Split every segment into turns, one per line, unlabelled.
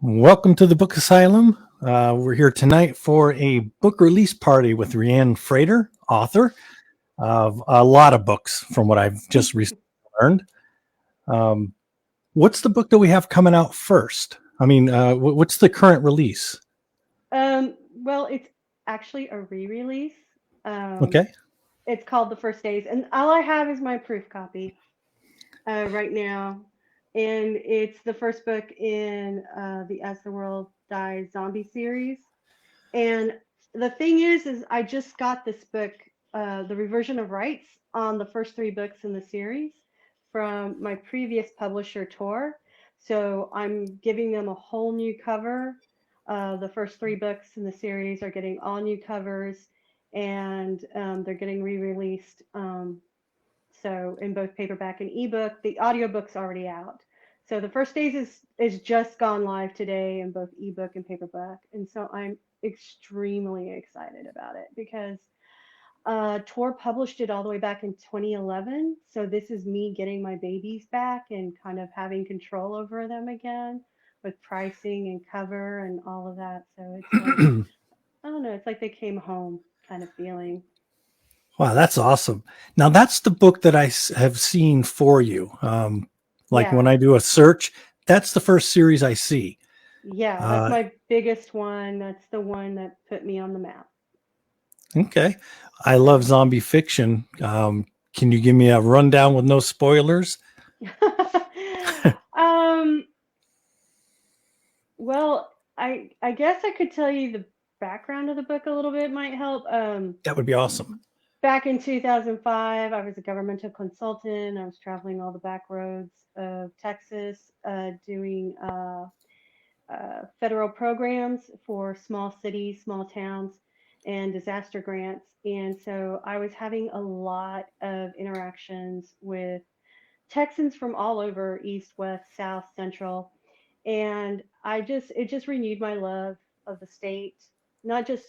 Welcome to the Book Asylum. We're here tonight for a book release party with Rhiannon Frater, author of a lot of books, from what I've just recently learned. Um, what's the book that we have coming out first? I mean, what's the current release?
Well, it's actually a re-release. Um,
Okay.
it's called The First Days, and all I have is my proof copy right now, and it's the first book in the As the World Dies zombie series. And the thing is I just got this book, the reversion of rights on the first three books in the series from my previous publisher, Tor. So I'm giving them a whole new cover. The first three books in the series are getting all new covers, and they're getting re-released. So in both paperback and ebook, the audiobook's already out. So the first days is just gone live today in both ebook and paperback, and so I'm extremely excited about it because Tor published it all the way back in 2011. So this is me getting my babies back and kind of having control over them again with pricing and cover and all of that. So it's like, I don't know, it's like they came home kind of feeling.
Wow, that's awesome. Now, that's the book that have seen for you. Like when
Yeah.
I do a search, that's the first series I see.
Yeah, that's
Uh,
my biggest one. That's the one that put me on the map.
okay. I love
So,
zombie fiction. Can you give me a rundown with no spoilers?
um, well, I guess I could tell you the background of the book a little bit might help.
That would be awesome.
Back in 2005, I was a governmental consultant. I was traveling all the back roads of Texas, doing federal programs for small cities, small towns, and disaster grants. And so I was having a lot of interactions with Texans from all over, East, West, South, Central. And it just renewed my love of the state, not just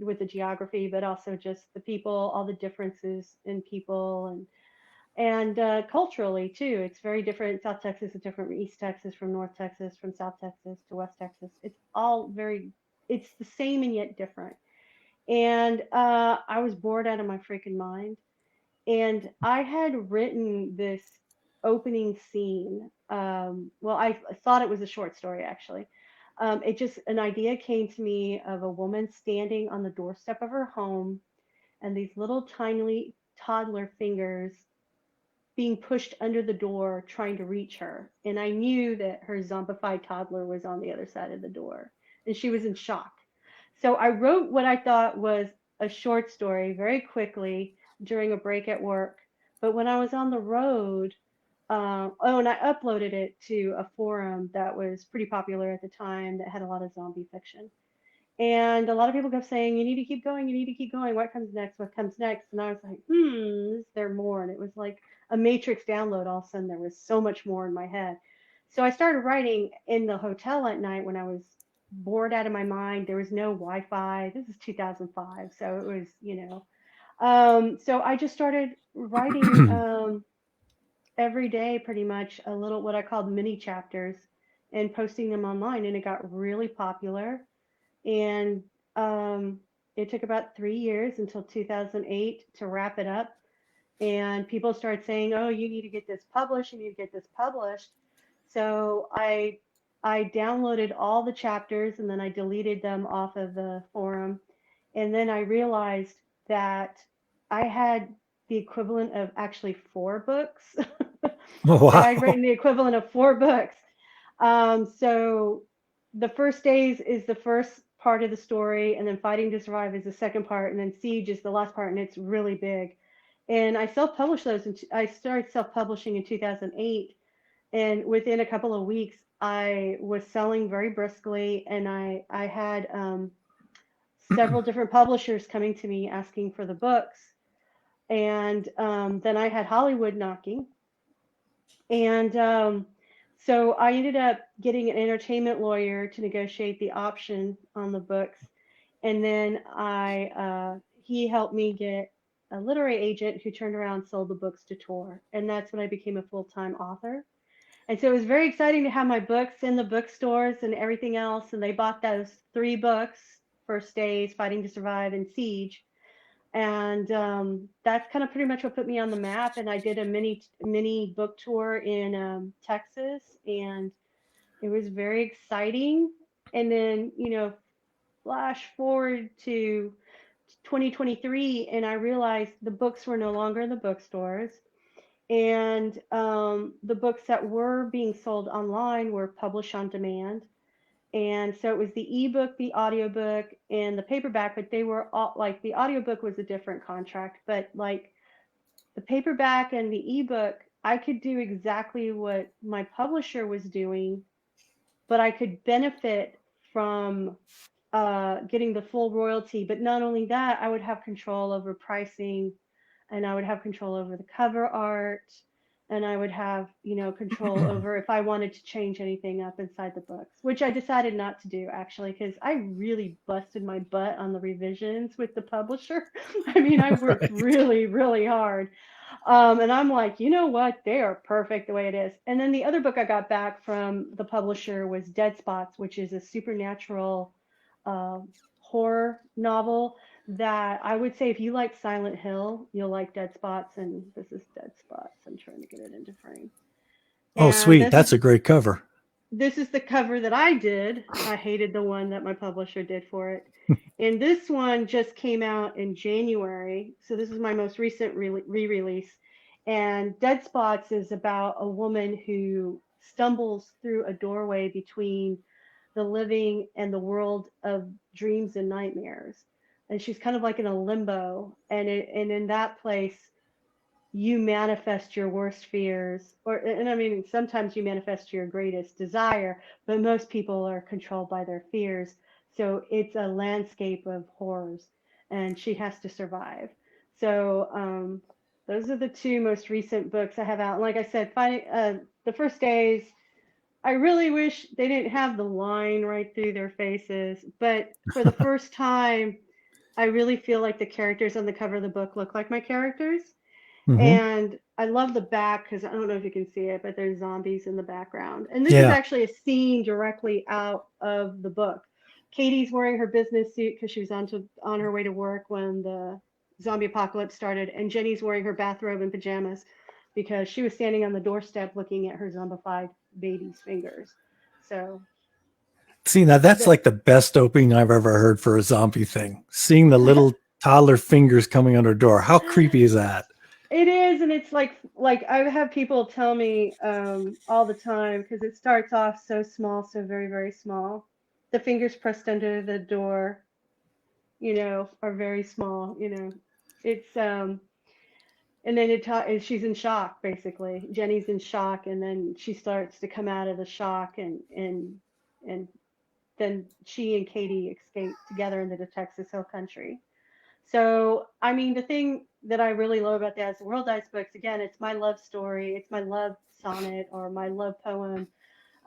with the geography, but also just the people, all the differences in people, and culturally too. It's very different. South Texas is different from East Texas, from North Texas, from South Texas to West Texas. It's all very, it's the same and yet different. And I was bored out of my freaking mind. And I had written this opening scene. Well, I thought it was a short story actually. It just, an idea came to me of a woman standing on the doorstep of her home and these little tiny toddler fingers being pushed under the door trying to reach her. And I knew that her zombified toddler was on the other side of the door and she was in shock. So I wrote what I thought was a short story very quickly during a break at work. But when I was on the road, oh, and I uploaded it to a forum that was pretty popular at the time that had a lot of zombie fiction. And a lot of people kept saying, you need to keep going, you need to keep going. What comes next? What comes next? And I was like, is there more? And it was like a matrix download. All of a sudden, there was so much more in my head. So I started writing in the hotel at night when I was bored out of my mind. There was no Wi Fi. This is 2005. So it was, so I just started writing every day pretty much a little what I called mini chapters and posting them online. And it got really popular and it took about 3 years until 2008 to wrap it up. And people started saying, "Oh, you need to get this published. You need to get this published." So I downloaded all the chapters and then I deleted them off of the forum. And then I realized that I had the equivalent of actually four books. So I'd
Wow.
written the equivalent of four books. So the first days is the first part of the story, and then fighting to survive is the second part, and then siege is the last part, and it's really big. And I self-published those, and I started self-publishing in 2008, and within a couple of weeks, I was selling very briskly, and I had several different publishers coming to me asking for the books, and then I had Hollywood knocking, and so I ended up getting an entertainment lawyer to negotiate the option on the books, and then I he helped me get a literary agent who turned around and sold the books to Tor, and that's when I became a full-time author. And so it was very exciting to have my books in the bookstores and everything else. And they bought those 3 books: First Days, Fighting to Survive, and Siege. And that's kind of pretty much what put me on the map. And I did a mini book tour in Texas, and it was very exciting. And then, flash forward to 2023, and I realized the books were no longer in the bookstores. And the books that were being sold online were published on demand. And so it was the ebook, the audiobook, and the paperback, but they were all like, the audiobook was a different contract, but like the paperback and the ebook, I could do exactly what my publisher was doing, but I could benefit from getting the full royalty. But not only that, I would have control over pricing, and I would have control over the cover art, and I would have, control over if I wanted to change anything up inside the books, which I decided not to do actually, because I really busted my butt on the revisions with the publisher. I mean, I worked
Right.
really, really hard. And I'm like, you know what? They are perfect the way it is. And then the other book I got back from the publisher was Dead Spots, which is a supernatural uh, horror novel that I would say if you like Silent Hill, you'll like Dead Spots. And this is Dead Spots. I'm trying to get it into frame.
Oh,
And
sweet. That's a great cover.
this is the cover that I did. I hated the one that my publisher did for it. And this one just came out in January. So this is my most recent re-release. And Dead Spots is about a woman who stumbles through a doorway between the living and the world of dreams and nightmares. And she's kind of like in a limbo. And in that place, you manifest your worst fears, and I mean, sometimes you manifest your greatest desire, but most people are controlled by their fears. So it's a landscape of horrors, and she has to survive. So those are the 2 most recent books I have out. And like I said, finding the First Days, I really wish they didn't have the line right through their faces, but for the first time, I really feel like the characters on the cover of the book look like my characters.
Hmm.
And I love the back because I don't know if you can see it, but there's zombies in the background. And this is
Yeah.
actually a scene directly out of the book. Katie's wearing her business suit because she was on her way to work when the zombie apocalypse started, and Jenny's wearing her bathrobe and pajamas because she was standing on the doorstep looking at her zombified baby's fingers. So
See, now that's
the
like the best opening I've ever heard for a zombie thing. Seeing the little toddler fingers coming on her door. How creepy is that?
It is, and it's like I have people tell me all the time because it starts off so small, so very, very small. The fingers pressed under the door, are very small. It's and then and she's in shock basically. Jenny's in shock, and then she starts to come out of the shock, and then she and Katie escape together into the Texas Hill Country. So, I mean, the thing that I really love about the As the World Dies books, again, it's my love story, it's my love sonnet or my love poem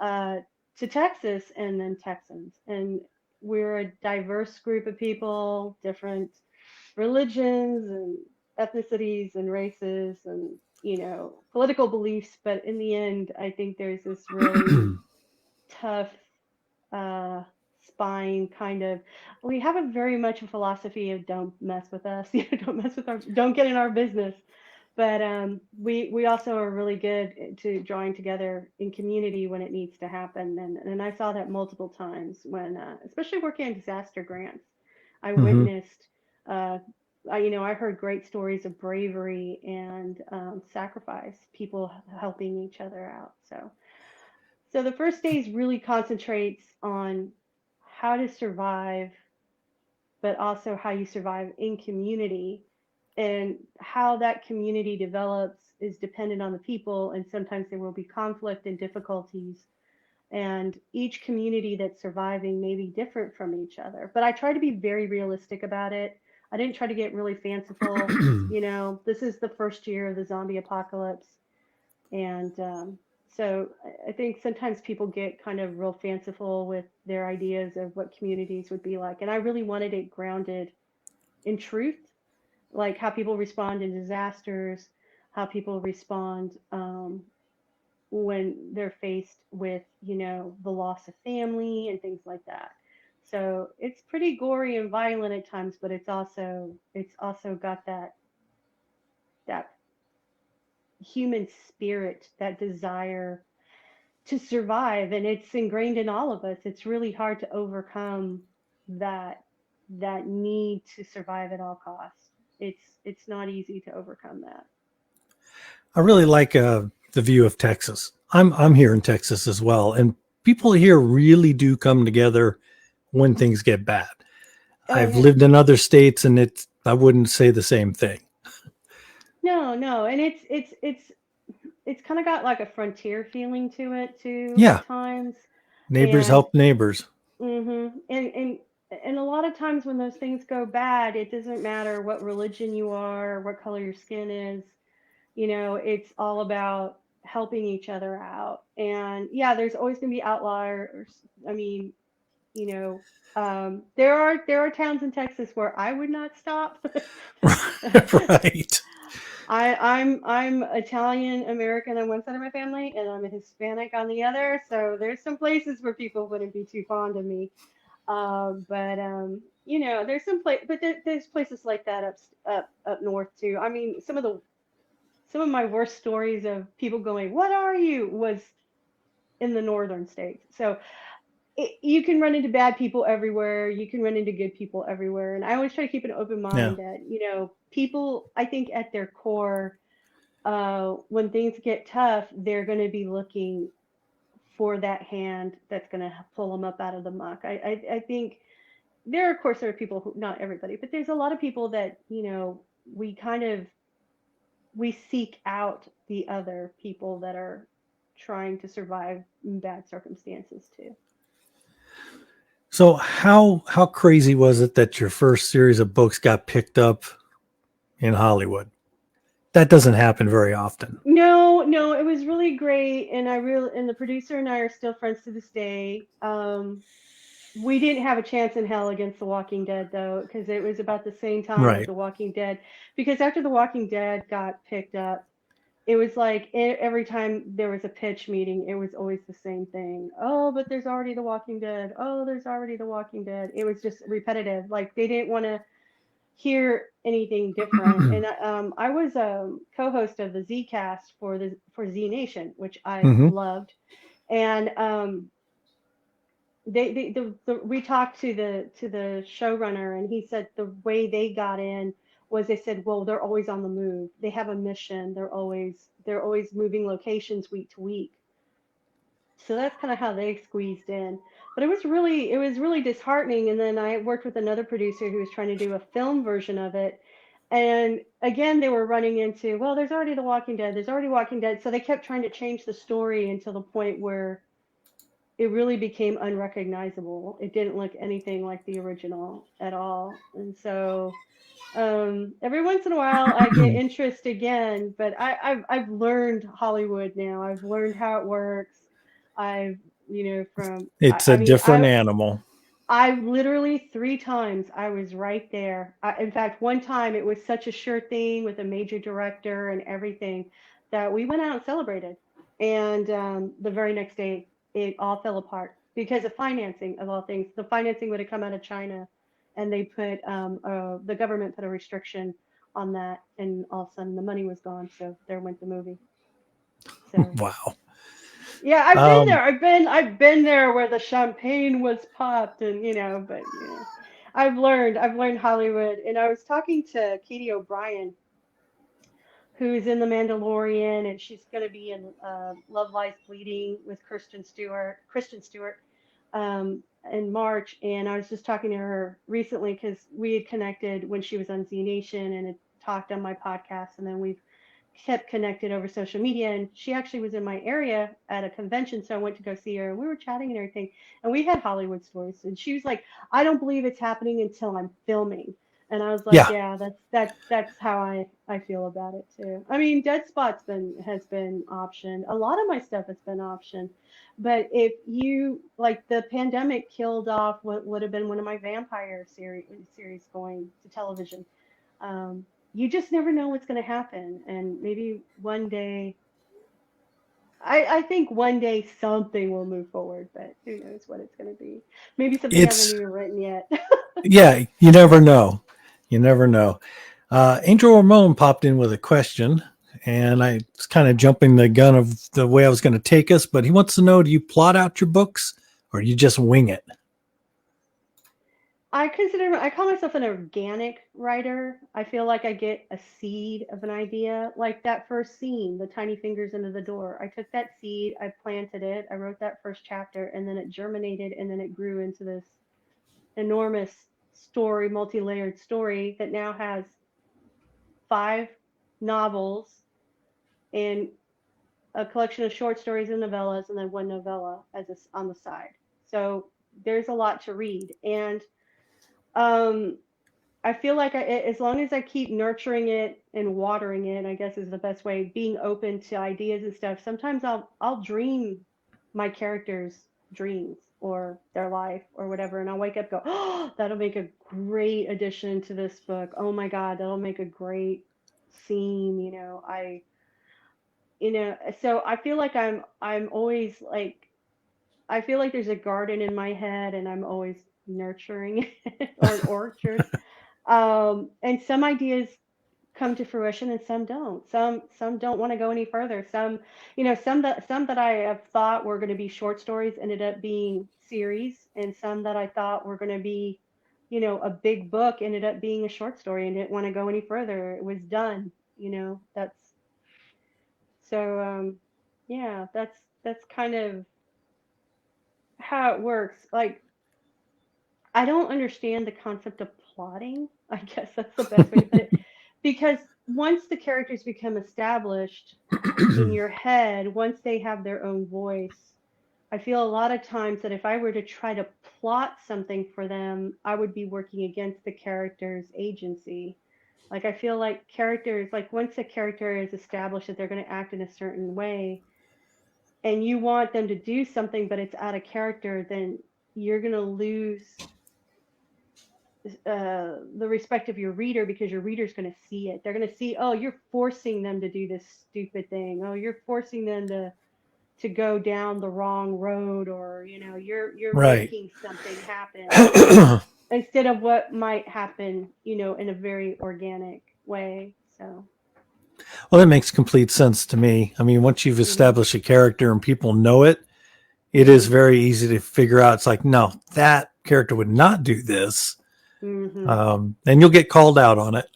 uh, to Texas and then Texans. And we're a diverse group of people, different religions and ethnicities and races and, political beliefs. But in the end, I think there's this really tough uh, spine kind of. We have a very much a philosophy of don't mess with us, don't mess with don't get in our business. But we also are really good to drawing together in community when it needs to happen, and I saw that multiple times when, especially working on disaster grants, I
Hmm.
witnessed. Uh, I heard great stories of bravery and sacrifice, people helping each other out. So the First Days really concentrates on how to survive, but also how you survive in community, and how that community develops is dependent on the people, and sometimes there will be conflict and difficulties. And each community that's surviving may be different from each other. But I try to be very realistic about it. I didn't try to get really fanciful. This is the first year of the zombie apocalypse, and so I think sometimes people get kind of real fanciful with their ideas of what communities would be like. And I really wanted it grounded in truth, like how people respond in disasters, how people respond when they're faced with, the loss of family and things like that. So it's pretty gory and violent at times, but it's also got that human spirit, that desire to survive, and it's ingrained in all of us. It's really hard to overcome that that need to survive at all costs. It's not easy to overcome that.
I really like the view of Texas. I'm here in Texas as well, and people here really do come together when things get bad.
Oh
I've
yeah.
lived in other states, and I wouldn't say the same thing.
No, no, and it's kind of got like a frontier feeling to it too
Yeah,
at times.
neighbors
And
help neighbors.
and a lot of times when those things go bad, it doesn't matter what religion you are, what color your skin is. It's all about helping each other out. And yeah, there's always going to be outliers. I mean, you know, there are towns in Texas where I would not stop.
Right.
I'm Italian American on one side of my family, and I'm a Hispanic on the other. So there's some places where people wouldn't be too fond of me. But there's but there's places like that up north too. I mean, some of my worst stories of people going, "What are you?" was in the northern states. So you can run into bad people everywhere. You can run into good people everywhere. And I always try to keep an open
Yeah.
mind that, people, I think at their core, when things get tough, they're going to be looking for that hand that's going to pull them up out of the muck. I think of course, there are people who, not everybody, but there's a lot of people that, we kind of we seek out the other people that are trying to survive in bad circumstances too.
So how crazy was it that your first series of books got picked up in Hollywood? That doesn't happen very often.
No, no, it was really great, and the producer and I are still friends to this day. We didn't have a chance in hell against The Walking Dead though, because it was about the same time as
Right.
The Walking Dead. Because after The Walking Dead got picked up, it was like every time there was a pitch meeting, it was always the same thing. Oh, but there's already The Walking Dead. Oh, there's already The Walking Dead. It was just repetitive. Like they didn't want to hear anything different. And I was a co-host of the Zcast for Z Nation, which I
Hmm.
loved. And we talked to the showrunner, and he said the way they got in was they said, well, they're always on the move. They have a mission. They're always moving locations week to week. So that's kind of how they squeezed in. But it was really disheartening. And then I worked with another producer who was trying to do a film version of it. And again, they were running into, well, there's already The Walking Dead. There's already Walking Dead. So they kept trying to change the story until the point where it really became unrecognizable. It didn't look anything like the original at all. And so every once in a while I get interest again, but I've learned Hollywood now. I've learned how it works. I've from
It's
I
a
mean
different animal.
I literally three times I was right there. In fact, one time it was such a sure thing with a major director and everything that we went out and celebrated. And the very next day, it all fell apart because of financing, of all things. The financing would have come out of China, and the government put a restriction on that, and all of a sudden the money was gone. So there went the movie. So
Wow.
yeah, I've been
Um,
there. I've been there where the champagne was popped, and but I've learned Hollywood. And I was talking to Katie O'Brien, who's in The Mandalorian, and she's going to be in Love Lies Bleeding with Kristen Stewart, in March. And I was just talking to her recently because we had connected when she was on Z Nation and had talked on my podcast, and then we've kept connected over social media. And she actually was in my area at a convention, so I went to go see her, and we were chatting and everything, and we had Hollywood stories. And she was like, I don't believe it's happening until I'm filming. And I was like,
yeah,
yeah, that's how I feel about it too. I mean, Dead Spot's been optioned. A lot of my stuff has been optioned. But if you like, the pandemic killed off what would have been one of my vampire series going to television. You just never know what's going to happen, and maybe one day I think one day something will move forward, but who knows what it's going to be. Maybe something I haven't
It's,
even written yet.
yeah, you never know. You never know. Angel Ramon popped in with a question, and I was kind of jumping the gun of the way I was going to take us, but he wants to know, do you plot out your books or you just wing it?
I call myself an organic writer. I feel like I get a seed of an idea, like that first scene, the tiny fingers into the door. I took that seed, I planted it, I wrote that first chapter, and then it germinated, and then it grew into this enormous story, multi-layered story that now has 5 novels and a collection of short stories and novellas, and then one novella on the side. So there's a lot to read, and um, I feel like as long as I keep nurturing it and watering it, I guess is the best way. Being open to ideas and stuff. Sometimes I'll dream my characters' dreams or their life or whatever, and I'll wake up and go, oh, that'll make a great addition to this book. Oh my God, that'll make a great scene. So I feel like I'm always like I feel like there's a garden in my head, and I'm always nurturing it or an orchard. And some ideas come to fruition and some don't. Some don't want to go any further. Some that I have thought were going to be short stories ended up being series, and some that I thought were going to be, a big book ended up being a short story and didn't want to go any further. It was done. That's so yeah, that's kind of how it works. Like I don't understand the concept of plotting. I guess that's the best way to put it. Because once the characters become established in your head, once they have their own voice, I feel a lot of times that if I were to try to plot something for them, I would be working against the character's agency. Like I feel like characters, like once a character is established that they're going to act in a certain way, and you want them to do something, but it's out of character, then you're going to lose the respect of your reader because your reader's going to see it. They're going to see, oh, you're forcing them to do this stupid thing. Oh, you're forcing them to go down the wrong road, or you're
Right.
making something happen instead of what might happen, in a very organic way. So,
Well, that makes complete sense to me. I mean, once you've
mhm,
established a character and people know it, it is
mhm,
very easy to figure out. It's like, no, that character would not do this.
mhm.
And you'll get called out on it.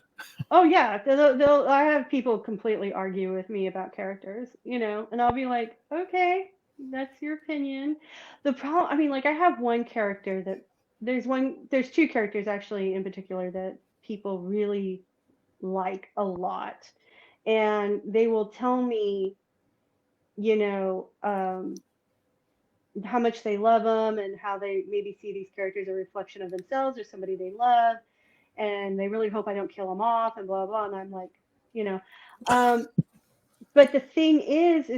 Oh yeah, I have people completely argue with me about characters, and I'll be like, okay, that's your opinion. The problem, I mean, like I have one character that there's two characters actually in particular that people really like a lot, and they will tell me, you know, um, how much they love them and how they maybe see these characters a reflection of themselves or somebody they love, and they really hope I don't kill them off and blah blah. And I'm like, you know, um, but the thing is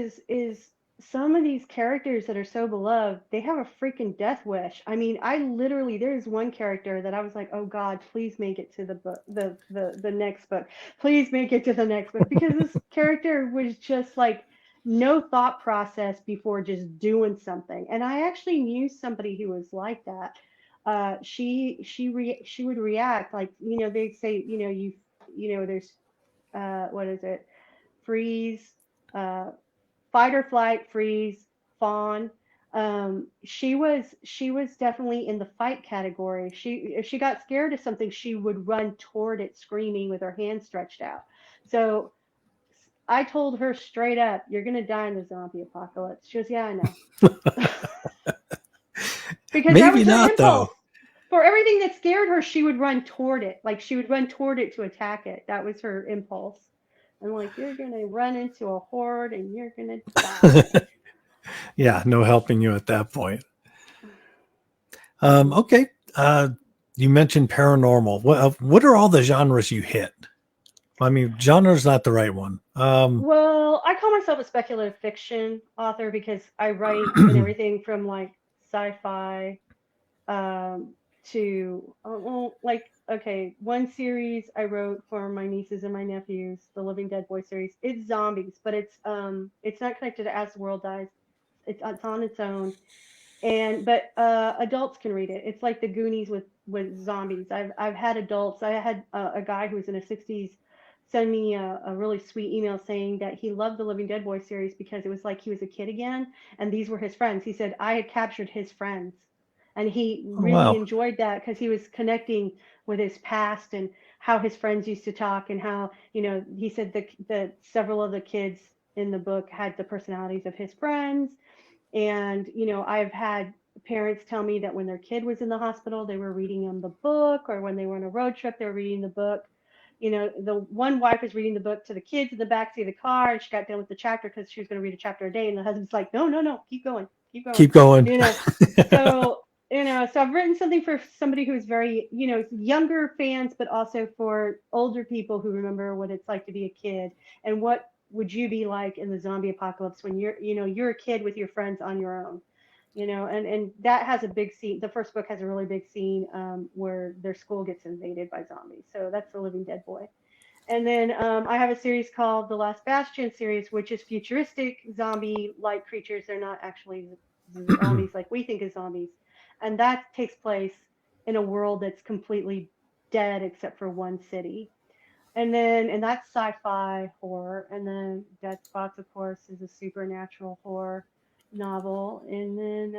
some of these characters that are so beloved, they have a freaking death wish. I mean, I literally there's one character that I was like, oh God, please make it to the book, the next book. Please make it to the next book because this character was just like no thought process before just doing something. And I actually knew somebody who was like that. She would react like, they say, there's what is it? Freeze, uh, fight or flight, freeze, fawn. She was definitely in the fight category. If she got scared of something, she would run toward it screaming with her hands stretched out. So I told her straight up, "You're gonna die in the zombie apocalypse." She goes, "Yeah, I know," because that
Maybe
was her
not,
impulse.
though.
For everything that scared her, she would run toward it. Like she would run toward it to attack it. That was her impulse. I'm like, you're gonna run into a horde and you're gonna die.
Yeah, no helping you at that point. Okay. You mentioned paranormal. What are all the genres you hit? I mean, genre's not the right one.
Well, I call myself a speculative fiction author because I write in everything from like sci-fi to well, like okay, one series I wrote for my nieces and my nephews, the Living Dead Boy series. It's zombies, but it's not connected to As the World Dies. It's on its own, and but adults can read it. It's like the Goonies with zombies. I've had adults. I had a guy who was in his 60s send me a really sweet email saying that he loved the Living Dead Boy series because it was like he was a kid again, and these were his friends. He said I had captured his friends, and he
Oh,
really
wow.
enjoyed that because he was connecting with his past and how his friends used to talk and how he said that several of the kids in the book had the personalities of his friends. And, I've had parents tell me that when their kid was in the hospital, they were reading them the book, or when they were on a road trip, they were reading the book. The one wife was reading the book to the kids in the backseat of the car, and she got done with the chapter because she was going to read a chapter a day. And the husband's like, no, no, no, keep going, keep going.
Keep going.
You know, so so I've written something for somebody who's very, younger fans, but also for older people who remember what it's like to be a kid and what would you be like in the zombie apocalypse when you're a kid with your friends on your own, and that has a big scene. The first book has a really big scene where their school gets invaded by zombies. So that's the Living Dead Boy. And then I have a series called the Last Bastion series, which is futuristic zombie-like creatures. They're not actually zombies like we think of zombies, and that takes place in a world that's completely dead except for one city. And that's sci-fi horror. And then Dead Spots, of course, is a supernatural horror novel. And then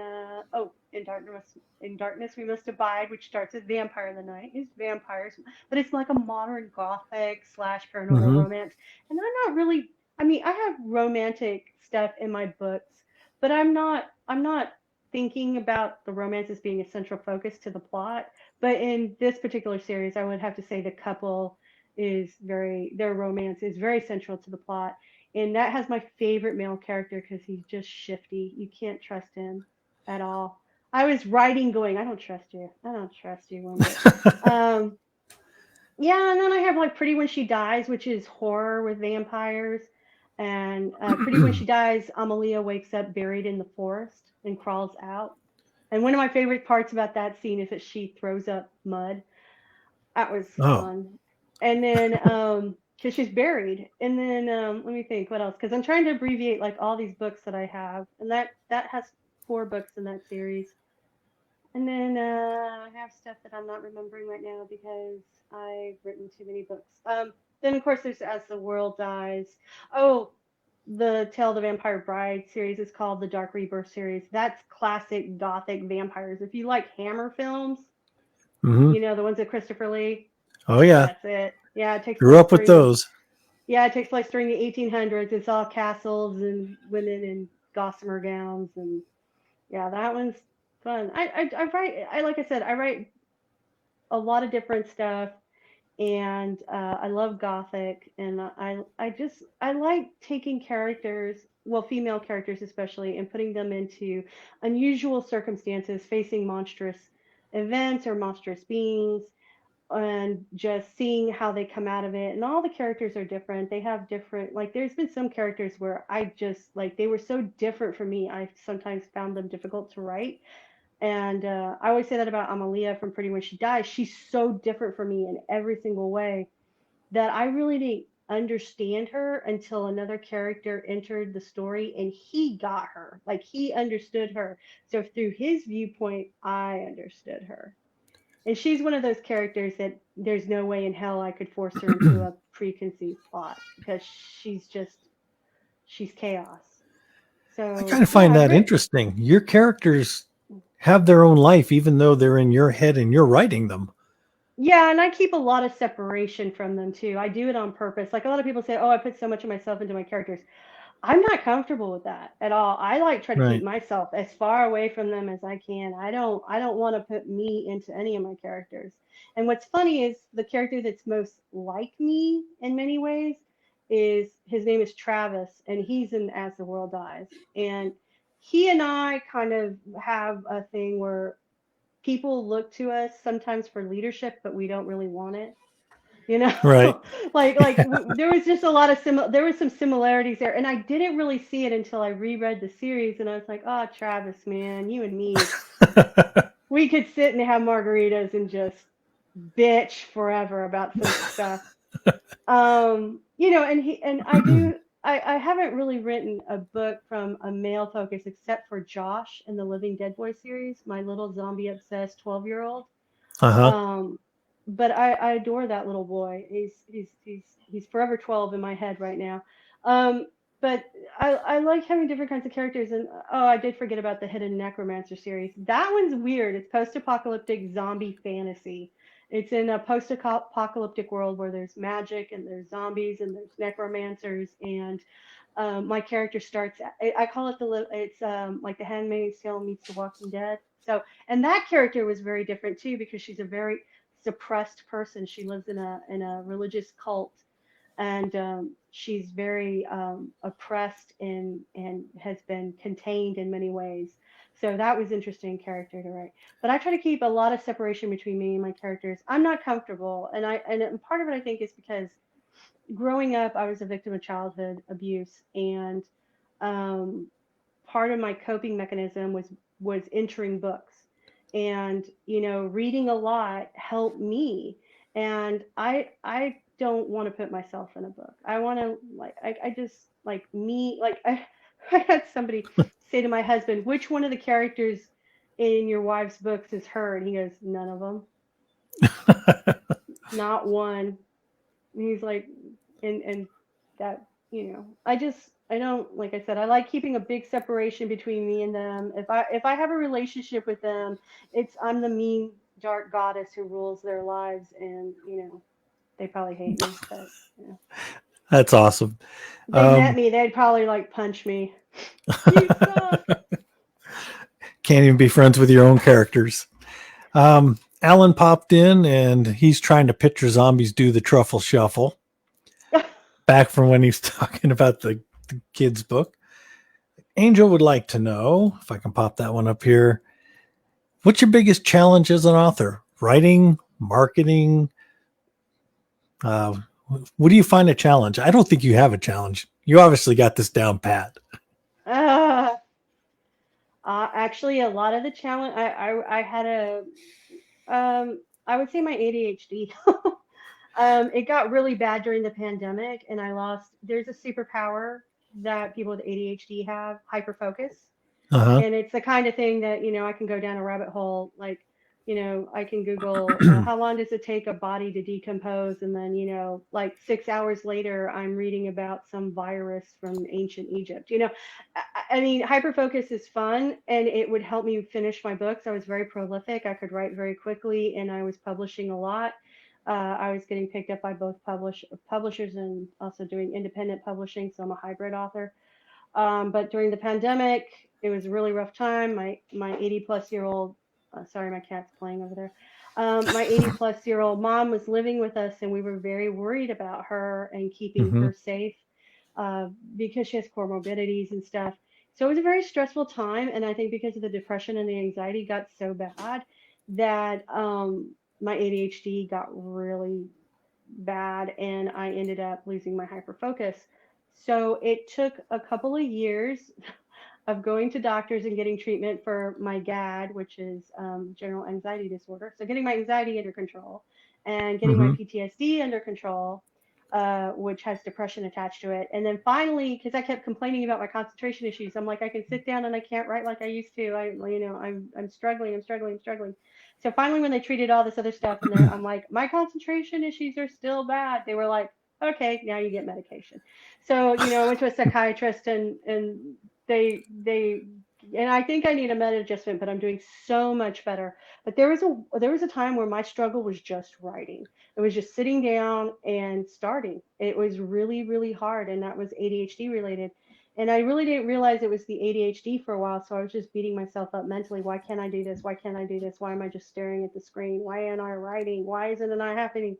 in darkness we must abide, which starts with Vampire in the Night. It's vampires, but it's like a modern gothic slash paranormal
Hmm.
romance. And I'm not really. I mean, I have romantic stuff in my books, but I'm not thinking about the romance as being a central focus to the plot. But in this particular series, I would have to say the couple their romance is very central to the plot. And that has my favorite male character because he's just shifty. You can't trust him at all. I was writing going, I don't trust you. I don't trust you one bit. Um, yeah, and then I have like Pretty When She Dies, which is horror with vampires. And Pretty When She Dies, Amalia wakes up buried in the forest and crawls out. And one of my favorite parts about that scene is that she throws up mud. That was
Oh.
fun. And then, because she's buried. And then, let me think, what else? Because I'm trying to abbreviate like all these books that I have, and that has 4 books in that series. And then I have stuff that I'm not remembering right now because I've written too many books. Then of course there's As the World Dies. Oh, the Tale of the Vampire Bride series is called the Dark Rebirth series. That's classic gothic vampires. If you like Hammer films,
Hmm.
the ones with Christopher Lee,
Oh, yeah.
that's it. Yeah, it takes
Grew
place
up with those.
yeah, it takes place during the 1800s. It's all castles and women in gossamer gowns, and yeah, that one's fun. I write. I like I said, I write a lot of different stuff, and I love gothic, and I like taking characters, well, female characters especially, and putting them into unusual circumstances, facing monstrous events or monstrous beings, and just seeing how they come out of it. And all the characters are different. They have different, like, there's been some characters where I just, like, they were so different for me, I sometimes found them difficult to write. And I always say that about Amalia from Pretty When She Dies. She's so different for me in every single way that I really didn't understand her until another character entered the story and he got her. Like, he understood her. So through his viewpoint, I understood her. And she's one of those characters that there's no way in hell I could force her into a preconceived plot because she's chaos.
I kind
So
of
yeah,
find that interesting. Your characters have their own life, even though they're in your head and you're writing them.
yeah, and I keep a lot of separation from them too. I do it on purpose. Like a lot of people say, "Oh, I put so much of myself into my characters." I'm not comfortable with that at all. I like try to keep
Right.
myself as far away from them as I can. I don't want to put me into any of my characters. And what's funny is the character that's most like me in many ways is his name is Travis, and he's in As the World Dies. And he and I kind of have a thing where people look to us sometimes for leadership, but we don't really want it, you know.
Right.
There was just a lot of there was some similarities there, and I didn't really see it until I reread the series, and I was like, oh, Travis, man, you and me, we could sit and have margaritas and just bitch forever about some stuff. You know, and I haven't really written a book from a male focus except for Josh in the Living Dead Boy series, my little zombie obsessed 12-year-old.
Uh-huh.
Um, but I adore that little boy. He's forever 12 in my head right now. Um, but I like having different kinds of characters. And oh, I did forget about the Hidden Necromancer series. That one's weird. It's post-apocalyptic zombie fantasy. It's in a post-apocalyptic world where there's magic and there's zombies and there's necromancers. And my character starts. I call it it's like the Handmaid's Tale meets The Walking Dead. So, and that character was very different too because she's a very suppressed person. She lives in a religious cult, and she's very oppressed and has been contained in many ways. So that was interesting character to write. But I try to keep a lot of separation between me and my characters. I'm not comfortable, and part of it I think is because growing up I was a victim of childhood abuse, and um, part of my coping mechanism was entering books, and reading a lot helped me. And I don't want to put myself in a book. I want to, like, I just like me, like I had somebody say to my husband, which one of the characters in your wife's books is her? And he goes, none of them, not one. And he's like, and that, I don't, like I said, I like keeping a big separation between me and them. If I have a relationship with them, I'm the mean dark goddess who rules their lives, and they probably hate me, but
That's awesome.
if they met
Um,
me, they'd probably like punch me. You suck.
can't even be friends with your own characters. Alan popped in and he's trying to picture zombies do the truffle shuffle back from when he's talking about the kids' book. Angel would like to know, if I can pop that one up here, what's your biggest challenge as an author? Writing, marketing? Uh, what do you find a challenge? I don't think you have a challenge. You obviously got this down pat.
uh, actually, a lot of the challenge, I had I would say my ADHD. It got really bad during the pandemic, and there's a superpower that people with ADHD have, hyperfocus.
Uh
And it's the kind of thing that, I can go down a rabbit hole. Like, I can Google
huh.
how long does it take a body to decompose, and then, like 6 hours later, I'm reading about some virus from ancient Egypt. I mean, hyperfocus is fun, and it would help me finish my books. I was very prolific. I could write very quickly, and I was publishing a lot. I was getting picked up by both publishers and also doing independent publishing, so I'm a hybrid author. But during the pandemic, it was a really rough time. My 80 plus year old, sorry, my cat's playing over there. My 80 plus year old mom was living with us, and we were very worried about her and keeping
Mm-hmm.
her safe uh, because she has comorbidities and stuff. So it was a very stressful time, and I think because of the depression and the anxiety got so bad that my ADHD got really bad, and I ended up losing my hyperfocus. So it took a couple of years of going to doctors and getting treatment for my GAD, which is general anxiety disorder. So getting my anxiety under control and getting my
Mm-hmm.
PTSD under control, which has depression attached to it. And then finally, because I kept complaining about my concentration issues, I'm like, I can sit down and I can't write like I used to. I'm struggling, I'm struggling, I'm struggling. So finally, when they treated all this other stuff, and I'm like, my concentration issues are still bad. They were like, okay, now you get medication. So I went to a psychiatrist, and they and I think I need a med adjustment, but I'm doing so much better. But there was a time where my struggle was just writing. It was just sitting down and starting. It was really, really hard, and that was ADHD related. And I really didn't realize it was the ADHD for a while, so I was just beating myself up mentally. Why can't I do this? Why can't I do this? Why am I just staring at the screen? Why am I writing? Why isn't it not happening?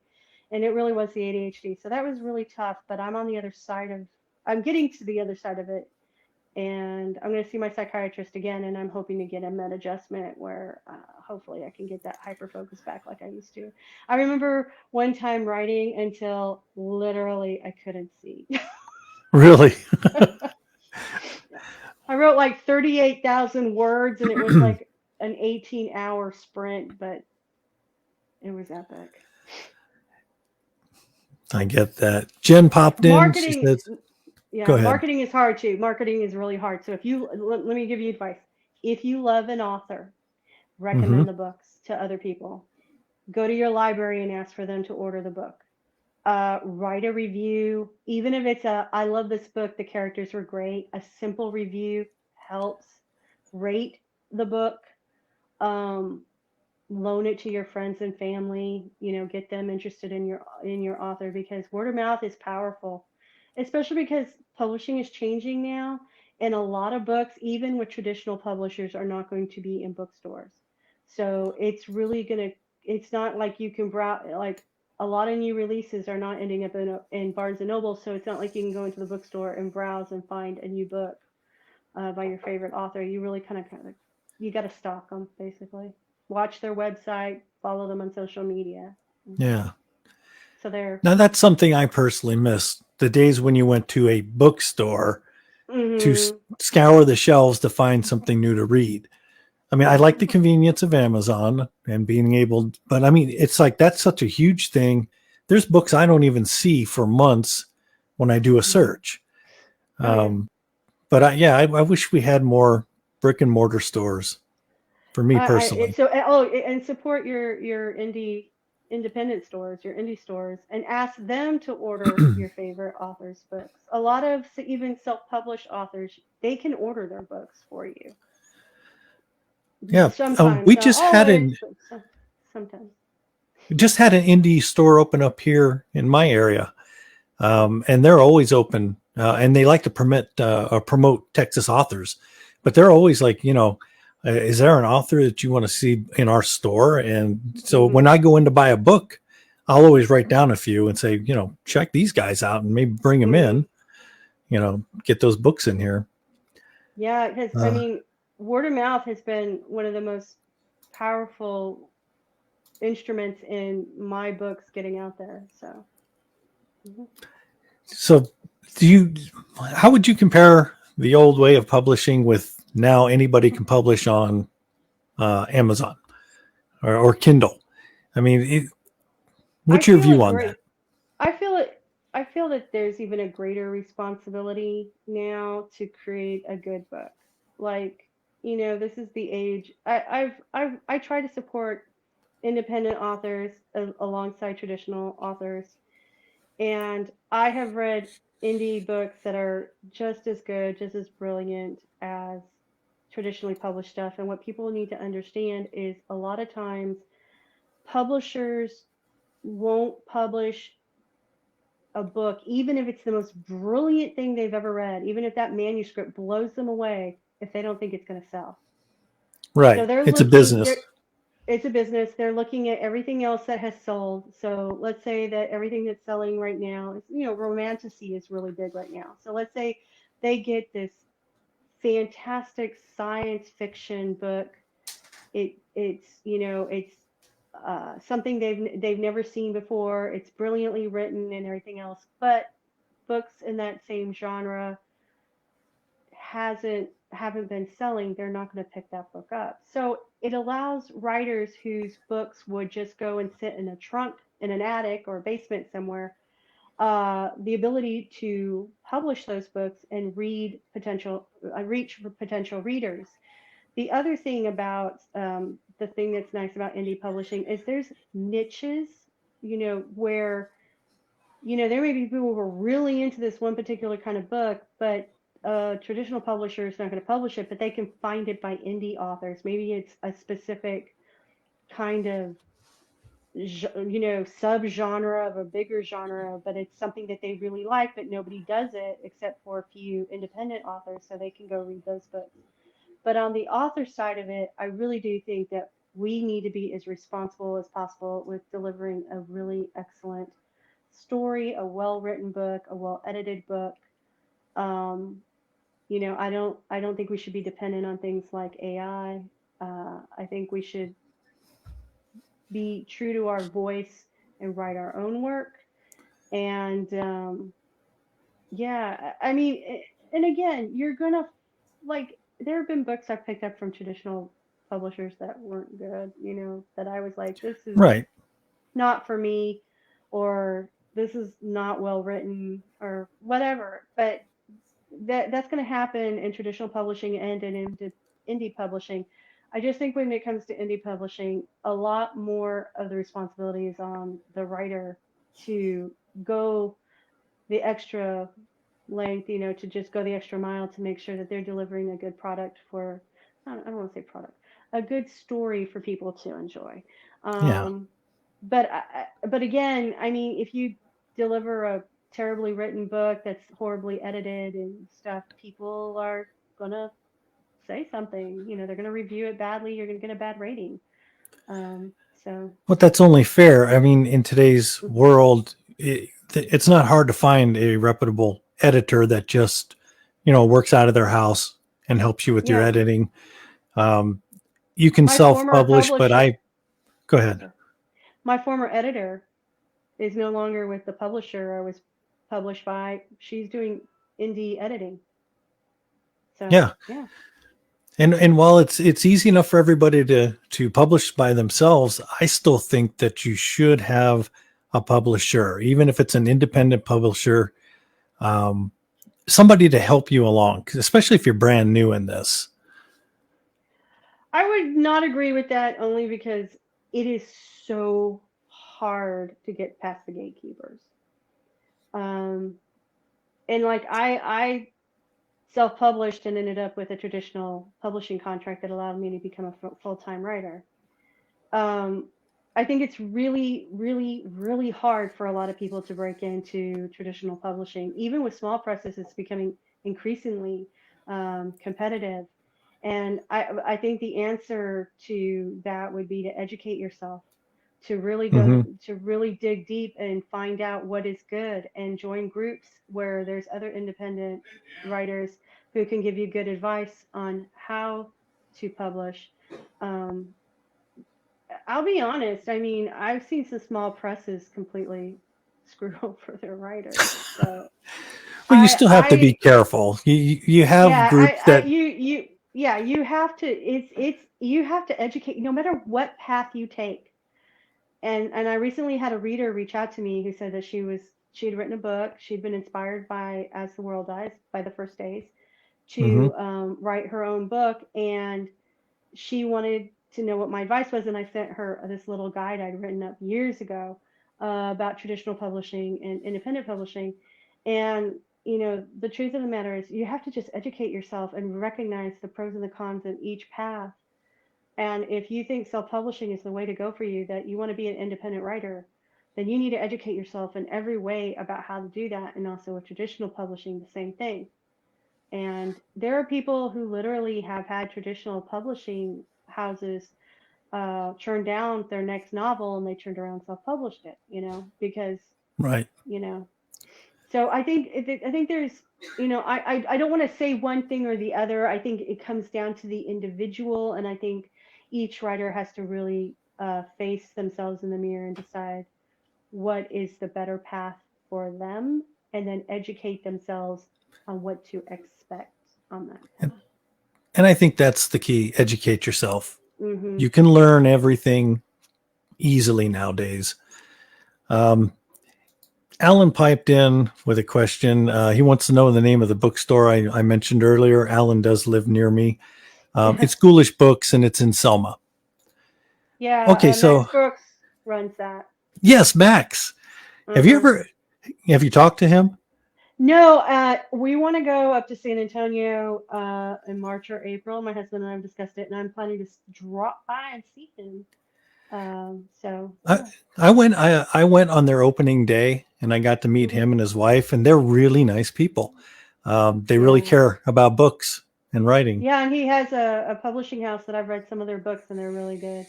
And it really was the ADHD. So that was really tough, but I'm getting to the other side of it, and I'm going to see my psychiatrist again, and I'm hoping to get a med adjustment where hopefully I can get that hyper focus back like I used to. I remember one time writing until literally I couldn't see.
Really?
I wrote like 38,000 words, and it was like an 18-hour sprint, but It was epic.
I get that. Jen popped in. She
Marketing,
says, "Go
yeah,
ahead."
marketing is hard too. Marketing is really hard. So if you let me give you advice. If you love an author,
Mm-hmm.
recommend the books to other people. Go to your library and ask for them to order the book. Write a review, even if it's a I love this book, the characters were great. A simple review helps. Rate the book. Um, Loan it to your friends and family. Get them interested in your author, because word of mouth is powerful, especially because publishing is changing now, and a lot of books, even with traditional publishers, are not going to be in bookstores. So it's not like you can browse. Like, a lot of new releases are not ending up in Barnes and Noble, so it's not like you can go into the bookstore and browse and find a new book by your favorite author. You really kind of you got to stalk them, basically. Watch their website, follow them on social media. Mhm.
Yeah.
So they're.
Now that's something I personally miss. The days when you went to a bookstore to
Hmm.
scour the shelves to find something new to read. I mean, I like the convenience of Amazon and being able, but I mean, it's like that's such a huge thing. There's books I don't even see for months when I do a
Hmm.
search.
Oh yeah.
Um, but I wish we had more brick and mortar stores for me
I
personally.
it's so oh and support your independent stores, your indie stores, and ask them to order your favorite authors' books. A lot of even self-published authors, they can order their books for you.
Yeah,
Sometimes,
we
not
just had
always,
an
but sometimes.
indie store open up here in my area, and they're always open, and they like to permit or promote Texas authors, but they're always like, is there an author that you want to see in our store? And so when
Hmm.
I go in to buy a book, I'll always write down a few and say, check these guys out and maybe bring them
Hmm.
in, get those books in here.
Yeah, because I
Uh,
mean, word of mouth has been one of the most powerful instruments in my books getting out there. So, mhm.
so do you, how would you compare the old way of publishing with now anybody can publish on Amazon or Kindle? I mean,
I
what's your
feel a
view on that?
great. I feel it. I feel that there's even a greater responsibility now to create a good book. Like, this is the age. I try to support independent authors alongside traditional authors. And I have read indie books that are just as good, just as brilliant as traditionally published stuff. And what people need to understand is a lot of times publishers won't publish a book, even if it's the most brilliant thing they've ever read, even if that manuscript blows them away, if they don't think it's going to sell. So
Right.
they're
It's a
looking,
business.
it's a business. They're looking at everything else that has sold. So let's say that everything that's selling right now is, romantasy is really big right now. So let's say they get this fantastic science fiction book. It's something they've never seen before. It's brilliantly written and everything else. But books in that same genre haven't been selling, they're not going to pick that book up. So it allows writers whose books would just go and sit in a trunk in an attic or a basement somewhere, the ability to publish those books and reach for potential readers. The other thing about the thing that's nice about indie publishing is there's niches, where there may be people who are really into this one particular kind of book, but a traditional publisher is not going to publish it, but they can find it by indie authors. Maybe it's a specific kind of, subgenre of a bigger genre, but it's something that they really like, but nobody does it except for a few independent authors, so they can go read those books. But on the author side of it, I really do think that we need to be as responsible as possible with delivering a really excellent story, a well-written book, a well-edited book. Um, I don't think we should be dependent on things like AI. I think we should be true to our voice and write our own work. And yeah, I mean, and again, you're gonna like. There have been books I've picked up from traditional publishers that weren't good. That I was like, this is
Right.
not for me, or this is not well written, or whatever. But that's going to happen in traditional publishing and in indie publishing. I just think when it comes to indie publishing, a lot more of the responsibility is on the writer to go the extra length, to just go the extra mile to make sure that they're delivering a good product for, I don't want to say product, a good story for people to enjoy.
Yeah.
Um, but again, I mean, if you deliver a terribly written book that's horribly edited and stuff, people are gonna say something. They're gonna review it badly. You're gonna get a bad rating. Um, so
But that's only fair. I mean, in today's world, it's not hard to find a reputable editor that just, works out of their house and helps you with your
yeah,
editing. Um, you can
my former
self-publish, but
publisher,
go ahead.
sorry, my former editor is no longer with the publisher I was published by. She's doing indie editing. So
Yeah.
yeah.
And while it's easy enough for everybody to publish by themselves, I still think that you should have a publisher, even if it's an independent publisher, um, somebody to help you along, especially if you're brand new in this.
I would not agree with that only because it is so hard to get past the gatekeepers. Um, and like I self-published and ended up with a traditional publishing contract that allowed me to become a full-time writer. Um, I think it's really, really, really hard for a lot of people to break into traditional publishing. Even with small presses, it's becoming increasingly competitive. And I think the answer to that would be to educate yourself, to really go,
Mm-hmm.
to really dig deep and find out what is good, and join groups where there's other independent writers who can give you good advice on how to publish. Um, I'll be honest. I mean, I've seen some small presses completely screw over their writers. So
Well, you still have to be
I,
careful. You have
yeah,
groups that.
yeah, you have to. You have to educate, no matter what path you take. And I recently had a reader reach out to me who said that she had written a book. She'd been inspired by As the World Dies by the First Days
Hmm.
to write her own book, and she wanted to know what my advice was, and I sent her this little guide I'd written up years ago about traditional publishing and independent publishing. And the truth of the matter is, you have to just educate yourself and recognize the pros and the cons of each path. And if you think self-publishing is the way to go for you, that you want to be an independent writer, then you need to educate yourself in every way about how to do that. And also with traditional publishing, the same thing. And there are people who literally have had traditional publishing houses turn down their next novel, and they turned around and self-published it, because,
Right.
you know, so I think there's, I don't want to say one thing or the other. I think it comes down to the individual. And I think each writer has to really face themselves in the mirror and decide what is the better path for them, and then educate themselves on what to expect on that
And,
path.
and I think that's the key. Educate yourself.
Hmm.
You can learn everything easily nowadays. Um, Alan piped in with a question. He wants to know the name of the bookstore I mentioned earlier. Alan does live near me. It's Ghoulish Books, and it's in Selma.
Yeah,
Okay,
Max
so
Brooks runs that.
yes, Max. Have you
Uh-huh.
ever have you talked to him?
No, we want to go up to San Antonio in March or April. My husband and I have discussed it, and I'm planning to drop by and see him. So
I,
yeah.
I went on their opening day, and I got to meet
Hmm.
him and his wife, and they're really nice people. They really
Yeah.
care about books and writing.
Yeah, and he has a publishing house that I've read some of their books, and they're really good.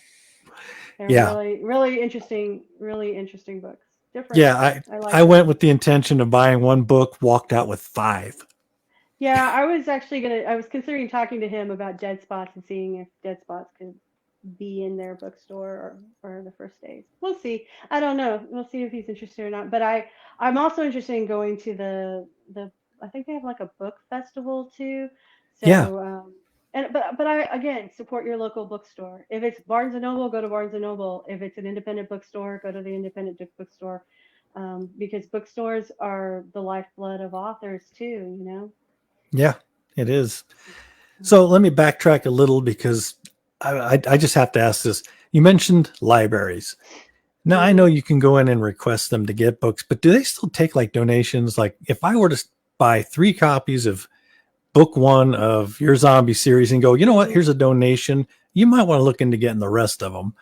They're
Yeah,
really, really interesting books. Different.
yeah. I
I
I
like
went
them.
with the intention of buying one book, walked out with five.
Yeah, I was considering talking to him about Dead Spots and seeing if Dead Spots could be in their bookstore, or the First Days. We'll see. I don't know. We'll see if he's interested or not. But I'm also interested in going to the I think they have like a book festival too.
Yeah,
So And but I again support your local bookstore. If it's Barnes and Noble, go to Barnes and Noble. If it's an independent bookstore, go to the independent bookstore, because bookstores are the lifeblood of authors too. You know.
Yeah, it is. So let me backtrack a little because I just have to ask this. You mentioned libraries. Now I know
Hmm.
you can go in and request them to get books, but do they still take like donations? Like if I were to buy 3 copies of book one of your zombie series and go, you know what,
Hmm.
here's a donation. You might want to look into getting the rest of them.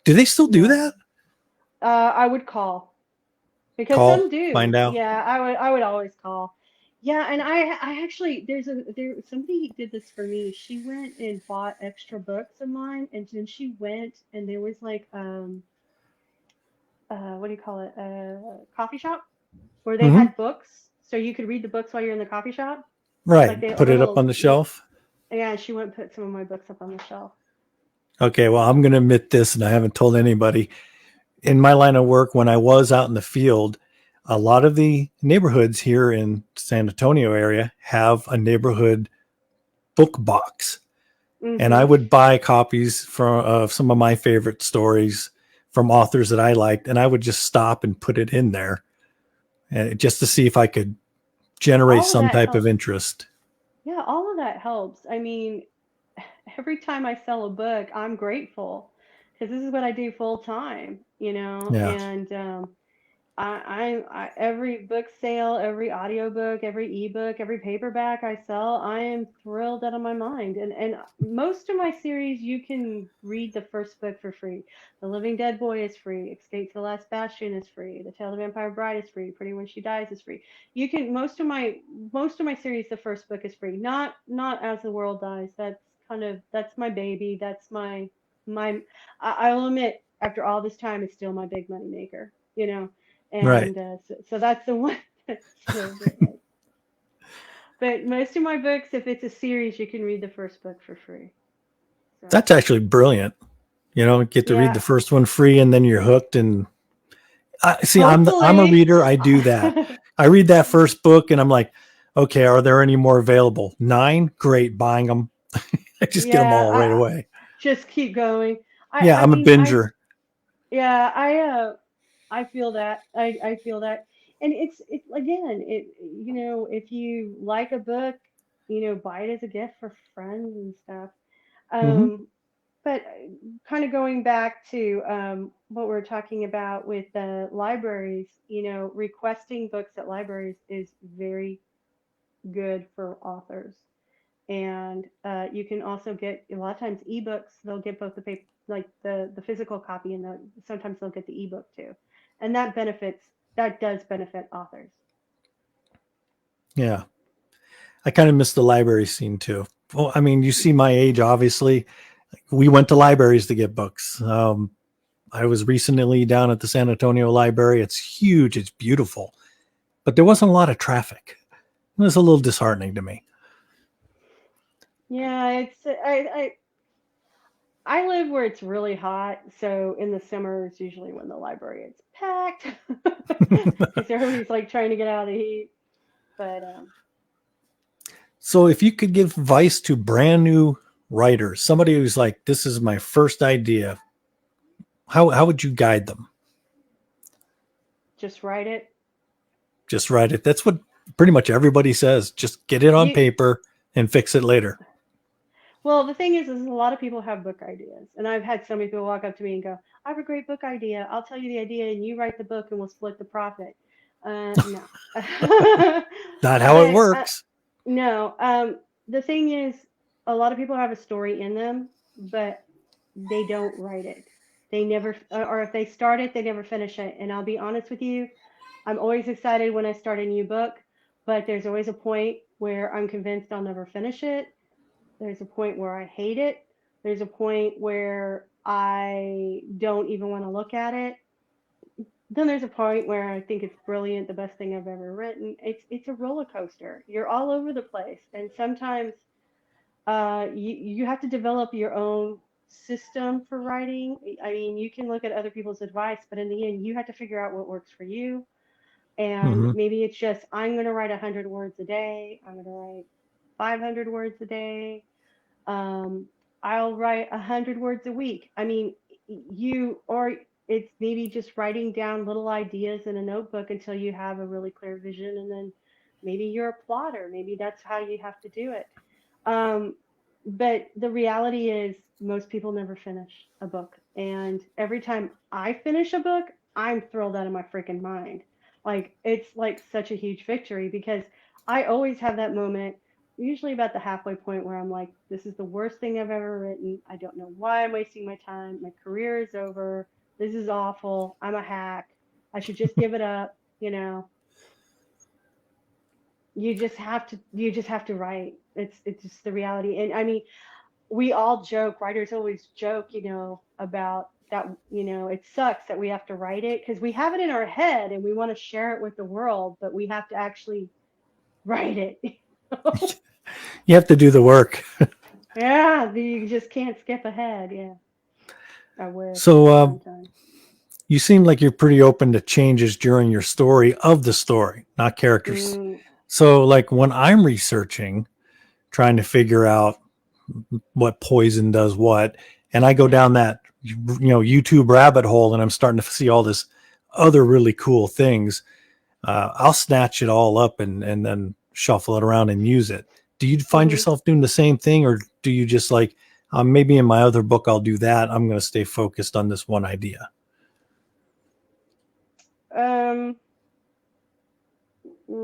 Do they still do
Yeah.
that?
I would call because some
Call,
do.
find out.
Yeah, I would always call. Yeah, and I actually there somebody did this for me. She went and bought extra books of mine, and then she went and there was like what do you call it, a coffee shop where they
Hmm.
had books, so you could read the books while you're in the coffee shop.
Right.
Like they
Put it up on
little
the shelf.
yeah. She went and put some of my books up on the shelf.
Okay. Well, I'm going to admit this, and I haven't told anybody. In my line of work, when I was out in the field, a lot of the neighborhoods here in San Antonio area have a neighborhood book box, and I
Hmm.
would buy copies from of some of my favorite stories from authors that I liked, and I would just stop and put it in there, just to see if I could generate
All of
some
that
type of
helps.
interest.
Yeah, all of that helps. I mean, every time I sell a book, I'm grateful because this is what I do full time, you know,
Yeah.
and I every book sale, every audiobook, every ebook, every paperback I sell, I am thrilled out of my mind. And most of my series you can read the first book for free. The Living Dead Boy is free. Escape to the Last Bastion is free. The Tale of the Vampire Bride is free. Pretty When She Dies is free. You can most of my series the first book is free. Not As the World Dies. That's my baby. That's my I'll admit after all this time it's still my big money maker, you know,
Right.
and so that's the one that's still good. Like, but most of my books, if it's a series, you can read the first book for free. So
That's actually brilliant. You know, get to read the
yeah,
first one free, and then you're hooked. And I see, I'm a
hopefully,
reader. I do that. I read that first book, and I'm like, okay, are there any more available? 9, great, buying them. I just get them
yeah,
all right away.
just keep going. I
Yeah,
I
I'm a
mean I
binger.
yeah I feel that I feel that, and it's again if you like a book, buy it as a gift for friends and stuff.
Hmm.
Um, But kind of going back to what we are talking about with the libraries, requesting books at libraries is very good for authors. And you can also get a lot of times ebooks. They'll get both the paper, like the physical copy, and sometimes they'll get the ebook too, and that does benefit authors.
Yeah, I kind of miss the library scene too. Well, I mean, you see my age, obviously. We went to libraries to get books. I was recently down at the San Antonio Library. It's huge, it's beautiful, but there wasn't a lot of traffic. It was a little disheartening to me.
Yeah, I live where it's really hot, so in the summer is usually when the library is packed because everybody's like trying to get out of the heat. But
So, if you could give advice to brand new writers, somebody who's like, "This is my first idea," how would you guide them?
just write it.
Just write it. That's what pretty much everybody says. Just get it on
You
paper and fix it later.
Well, the thing is a lot of people have book ideas, and I've had so many people walk up to me and go, "I have a great book idea. I'll tell you the idea, and you write the book, and we'll split the profit." No,
Not how it
but
works.
no. The thing is, a lot of people have a story in them, but they don't write it. They never, or if they start it, they never finish it. And I'll be honest with you, I'm always excited when I start a new book, but there's always a point where I'm convinced I'll never finish it. There's a point where I hate it. There's a point where I don't even want to look at it. Then there's a point where I think it's brilliant, the best thing I've ever written. It's a roller coaster. You're all over the place, and sometimes you have to develop your own system for writing. I mean, you can look at other people's advice, but in the end, you have to figure out what works for you. And
Hmm.
maybe it's just I'm going to write 100 words a day. I'm going to write 500 words a day. Um, I'll write 100 words a week. I mean, or it's maybe just writing down little ideas in a notebook until you have a really clear vision, and then maybe you're a plotter. Maybe that's how you have to do it. Um, but the reality is, most people never finish a book. And every time I finish a book, I'm thrilled out of my freaking mind. Like, it's like such a huge victory because I always have that moment, usually about the halfway point, where I'm like, this is the worst thing I've ever written. I don't know why I'm wasting my time. My career is over. This is awful. I'm a hack. I should just give it up. You just have to write. It's just the reality. And I mean, we all joke, writers always joke, about that, it sucks that we have to write it because we have it in our head and we want to share it with the world, but we have to actually write it.
You have to do the work.
Yeah, you just can't skip ahead. Yeah, I wish
So
sometimes.
you seem like you're pretty open to changes during your story of the story, not characters.
Mm,
So like when I'm researching, trying to figure out what poison does what, and I go down that YouTube rabbit hole and I'm starting to see all this other really cool things, I'll snatch it all up and then shuffle it around and use it. Do you find
hmm
yourself doing the same thing, or do you just like, maybe in my other book I'll do that, I'm going to stay focused on this one idea?
Um,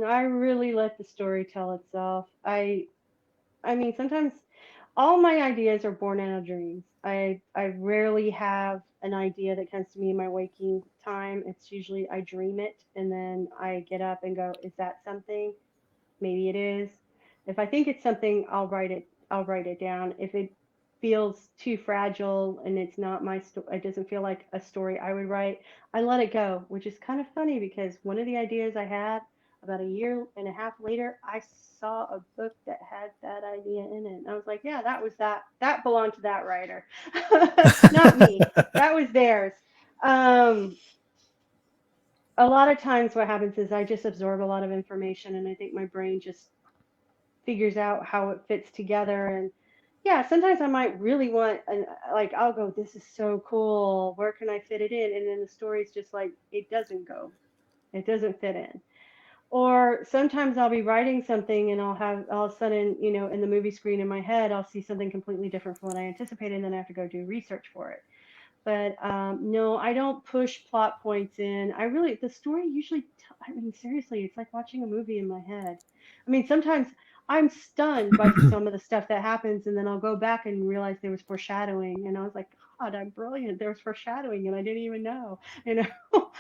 I really let the story tell itself. I mean, sometimes all my ideas are born out of dreams. I rarely have an idea that comes to me in my waking time. It's usually I dream it and then I get up and go, is that something? Maybe it is. If I think it's something, I'll write it down. If it feels too fragile and it's not my story, it doesn't feel like a story I would write, I let it go, which is kind of funny because one of the ideas I had about a year and a half later, I saw a book that had that idea in it. And I was like, yeah, that belonged to that writer. Not me. That was theirs. Um, a lot of times what happens is I just absorb a lot of information and I think my brain just figures out how it fits together. And yeah, sometimes I might really want an like I'll go, this is so cool. Where can I fit it in? And then the story's just like it doesn't go. It doesn't fit in. Or sometimes I'll be writing something and I'll have all of a sudden, in the movie screen in my head, I'll see something completely different from what I anticipated, and then I have to go do research for it. But no, I don't push plot points in. The story usually, I mean, seriously, it's like watching a movie in my head. I mean, sometimes I'm stunned by some of the stuff that happens, and then I'll go back and realize there was foreshadowing. And I was like, God, I'm brilliant. There was foreshadowing, and I didn't even know. You know,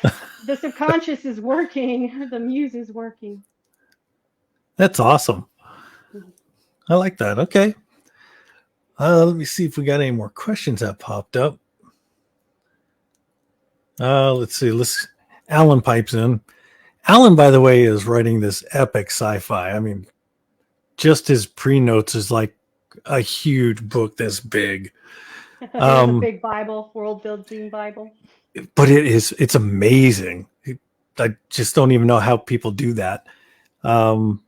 the subconscious is working, the muse is working.
That's awesome.
Mhm.
I like that. Okay. Let me see if we got any more questions that popped up. Let's see. Alan pipes in. Alan, by the way, is writing this epic sci-fi. I mean, just his pre-notes is like a huge book this big.
It is a
Um,
big Bible, world building Bible.
but it's amazing. I just don't even know how people do that. Um,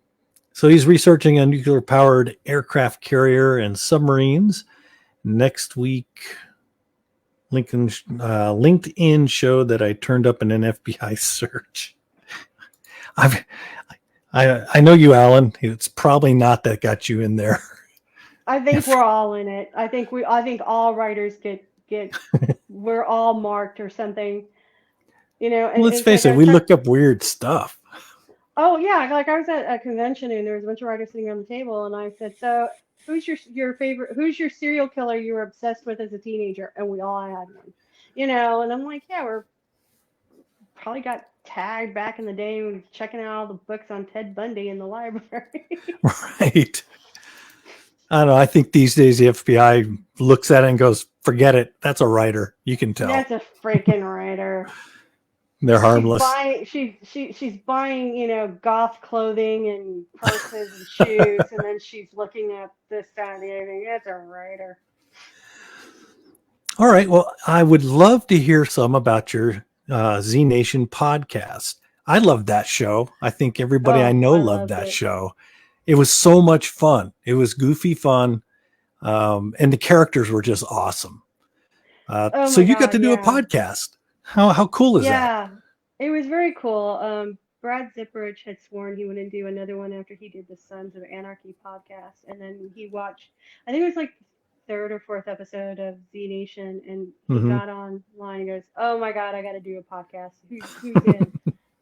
so he's researching a nuclear powered aircraft carrier and submarines. Next week, LinkedIn showed that I turned up in an FBI search. I've, I know you, Alan. It's probably not that got you in there.
I think we're all in it. I think all writers get we're all marked or something, and
Let's
it's like
face
I
it, we
was talking.
look up weird stuff.
Oh yeah, like I was at a convention and there was a bunch of writers sitting around the table and I said, "So, who's your favorite? Who's your serial killer you were obsessed with as a teenager?" And we all had one, and I'm like, "Yeah, we're probably got tagged back in the day when checking out all the books on Ted Bundy in the library."
Right. I don't know. I think these days the FBI looks at it and goes, forget it. That's a writer. You can tell.
That's a freaking writer.
They're
She's
harmless.
buying she's buying, goth clothing and purses and shoes, and then she's looking at this, that, and the other thing. That's a writer.
All right. Well, I would love to hear some about your Z Nation podcast. I love that show. I think everybody I
Oh,
know
I
loved
loved
that
it.
show. It was so much fun. It was goofy fun. And the characters were just awesome.
Oh
So
my
you got to
God,
do a
yeah.
podcast. How cool is that?
Yeah, it was very cool. Brad Zipperich had sworn he wouldn't do another one after he did the Sons of Anarchy podcast, and then he watched, I think it was like the third or fourth episode of Z Nation, and he
Hmm.
got online and goes, "Oh my God, I got to do a podcast. Who's in?"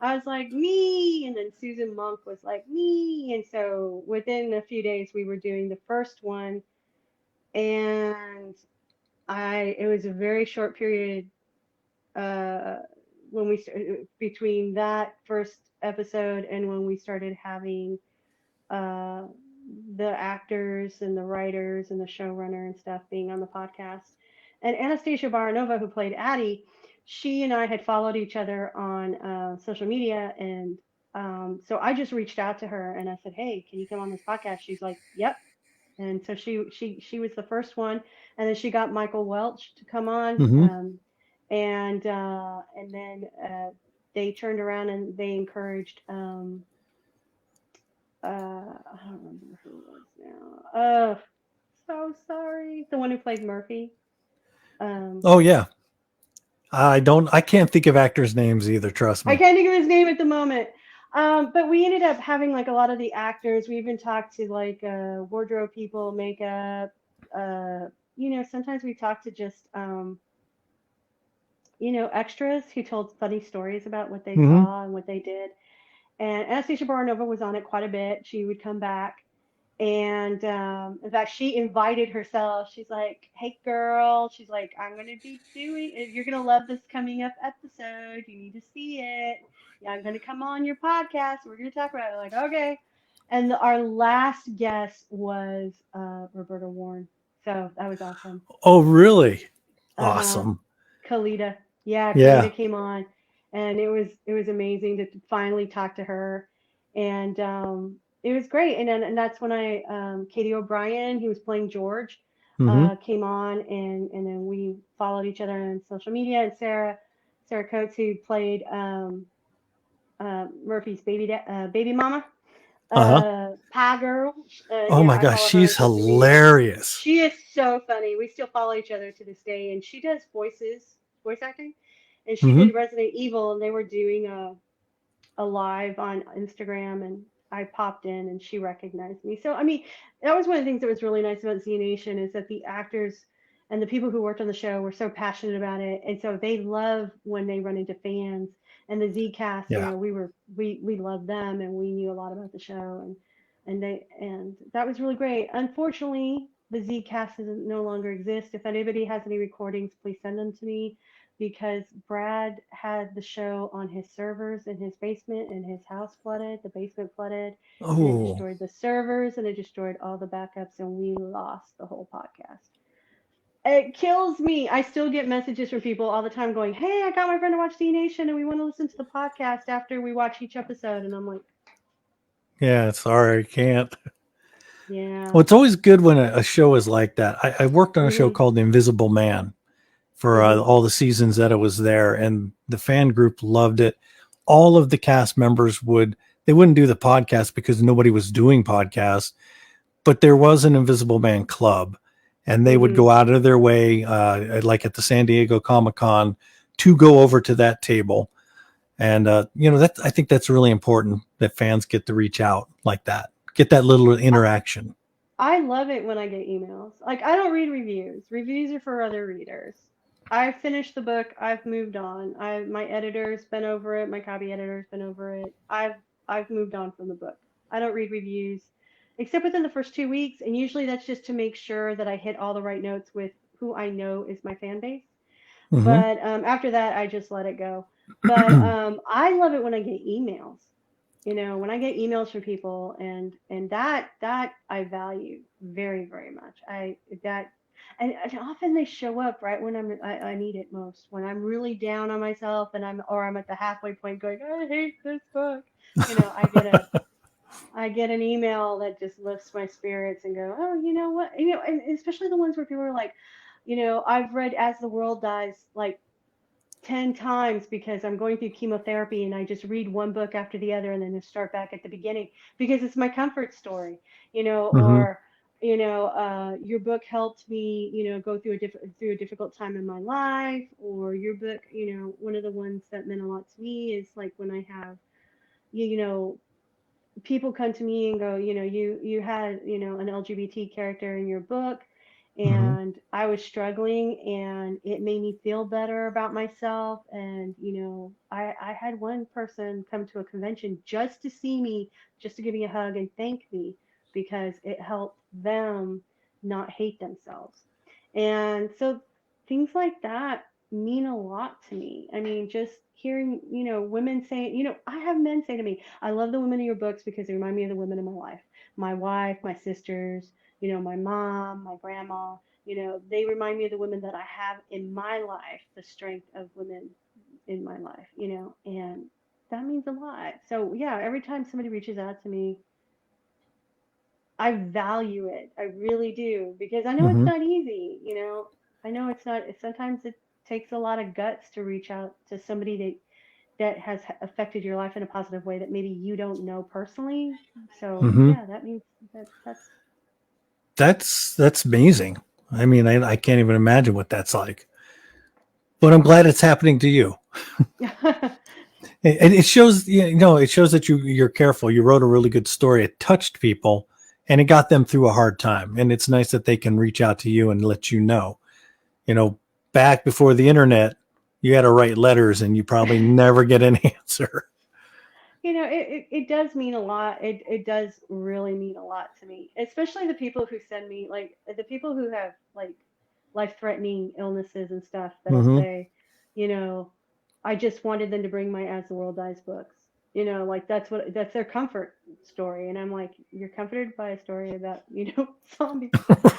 I was like, "Me," and then Susan Monk was like, "Me," and so within a few days we were doing the first one, and I it was a very short period uh, when we between that first episode and when we started having uh, the actors and the writers and the showrunner and stuff being on the podcast. And Anastasia Baranova, who played Addie, she and I had followed each other on social media, and so I just reached out to her and I said, "Hey, can you come on this podcast?" She's like, "Yep." And so she was the first one, and then she got Michael Welch to come on,
Hmm.
and then they turned around and they encouraged I don't remember who it was now. So sorry, the one who played Murphy. Um,
Oh yeah. I can't think of actors' names either. Trust
I
me.
can't think of his name at the moment. But we ended up having like a lot of the actors. We even talked to like wardrobe people, makeup. Uh, sometimes we talked to just extras who told funny stories about what they
Hmm.
saw and what they did. And Anastasia Baranova was on it quite a bit. She would come back. And in fact, she invited herself. She's like, "Hey, girl," she's like, "I'm going to be doing, you're going to love this coming up episode. You need to see it. Yeah, I'm going to come on your podcast. We're going to talk about it." Like, okay. And our last guest was Roberta Warren. So that was awesome.
Oh really?
Uh-huh.
Awesome.
Kalita. Yeah,
Yeah.
Kalita came on, and it was amazing to finally talk to her, and it was great. And that's when Katie O'Brien, who was playing George,
Hmm.
came on, and then we followed each other on social media. And Sarah Coates, who played Murphy's baby mama,
Uh huh.
Pie Girl.
Oh my
I
gosh,
follow her on
she's
social media.
hilarious.
She is so funny. We still follow each other to this day, and she does voice acting, and she
Hmm.
did Resident Evil, and they were doing a live on Instagram, and I popped in, and she recognized me. So I mean, that was one of the things that was really nice about Z Nation is that the actors and the people who worked on the show were so passionate about it, and so they love when they run into fans. And the Z cast,
Yeah.
we loved them, and we knew a lot about the show, and that was really great. Unfortunately, the Z cast doesn't no longer exist. If anybody has any recordings, please send them to me because Brad had the show on his servers in his basement and his house flooded, the basement flooded, and it
Oh
destroyed the servers and it destroyed all the backups and we lost the whole podcast. It kills me. I still get messages from people all the time going, "Hey, I got my friend to watch D Nation and we want to listen to the podcast after we watch each episode." And I'm like,
yeah. Sorry, I can't.
yeah.
Well, it's always good when a show is like that. I worked on a show
Mhm.
called The Invisible Man for
Mhm.
all the seasons that it was there, and the fan group loved it. All of the cast members they wouldn't do the podcast because nobody was doing podcasts, but there was an Invisible Man club, and they would
Mhm.
go out of their way, like at the San Diego Comic Con, to go over to that table. And that I think that's really important that fans get to reach out like that, get that little interaction.
I love it when I get emails. Like I don't read reviews. Reviews are for other readers. I've finished the book. I've moved on. My editor's been over it. My copy editor's been over it. I've moved on from the book. I don't read reviews except within the first 2 weeks, and usually that's just to make sure that I hit all the right notes with who I know is my fan base.
Hmm.
But after that, I just let it go. But I love it when I get emails. When I get emails from people, and that I value very, very much. I that and often they show up right when I need it most. When I'm really down on myself and I'm at the halfway point going, "I hate this book." I get an email that just lifts my spirits and go, "Oh, you know what?" And especially the ones where people are like, "I've read As the World Dies like 10 times because I'm going through chemotherapy and I just read one book after the other and then just start back at the beginning because it's my comfort story,
Hmm.
or your book helped me, go through a difficult time in my life, or your book, one of the ones that meant a lot to me is like when I have, you know, people come to me and go, you had, an LGBT character in your book,
Hmm.
and I was struggling, and it made me feel better about myself. And I had one person come to a convention just to see me, just to give me a hug and thank me, because it helped them not hate themselves. And so things like that mean a lot to me. I mean, just hearing, women saying, I have men say to me, I love the women in your books because they remind me of the women in my life. My wife, my sisters, my mom, my grandma, they remind me of the women that I have in my life, the strength of women in my life, and that means a lot. So, yeah, every time somebody reaches out to me, I value it. I really do, because I know it's
Hmm.
not easy. I know it's not, sometimes it takes a lot of guts to reach out to somebody that has affected your life in a positive way that maybe you don't know personally. So
Hmm.
yeah, that means that's
That's amazing. I mean, I can't even imagine what that's like. But I'm glad it's happening to you. And it shows, it shows that you're careful. You wrote a really good story. It touched people, and it got them through a hard time. And it's nice that they can reach out to you and let you know. You know, back before the internet, you had to write letters, and you probably never get an answer.
it does mean a lot. It does really mean a lot to me, especially the people who send me, like the people who have like life threatening illnesses and stuff, that'll
Hmm.
say, you know, I just wanted them to bring my As the World Dies books. Like that's their comfort story. And I'm like, you're comforted by a story about, zombies.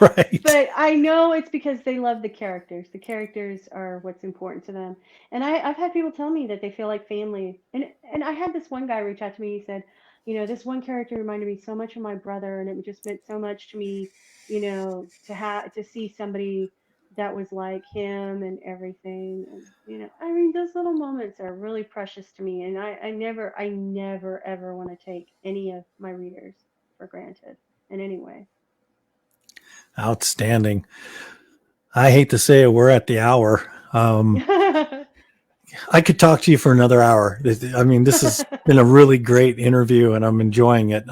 Right.
But I know it's because they love the characters. The characters are what's important to them. And I've had people tell me that they feel like family. And I had this one guy reach out to me. He said, this one character reminded me so much of my brother, and it just meant so much to me, to see somebody that was like him and everything. And I mean, those little moments are really precious to me. And I never ever want to take any of my readers for granted in any way.
Outstanding. I hate to say it, we're at the hour. I could talk to you for another hour. I mean, this has been a really great interview, and I'm enjoying it.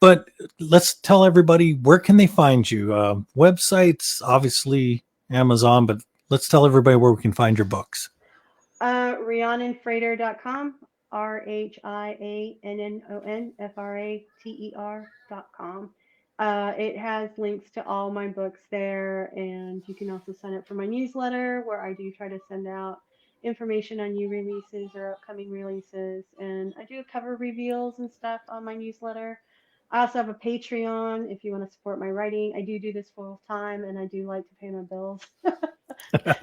But let's tell everybody, where can they find you? Websites, obviously Amazon, but let's tell everybody where we can find your books.
RhiannonFrater.com, RhiannonFrater.com. It has links to all my books there, and you can also sign up for my newsletter, where I do try to send out information on new releases or upcoming releases. And I do cover reveals and stuff on my newsletter. I also have a Patreon if you want to support my writing. I do this full time, and I do like to pay my bills.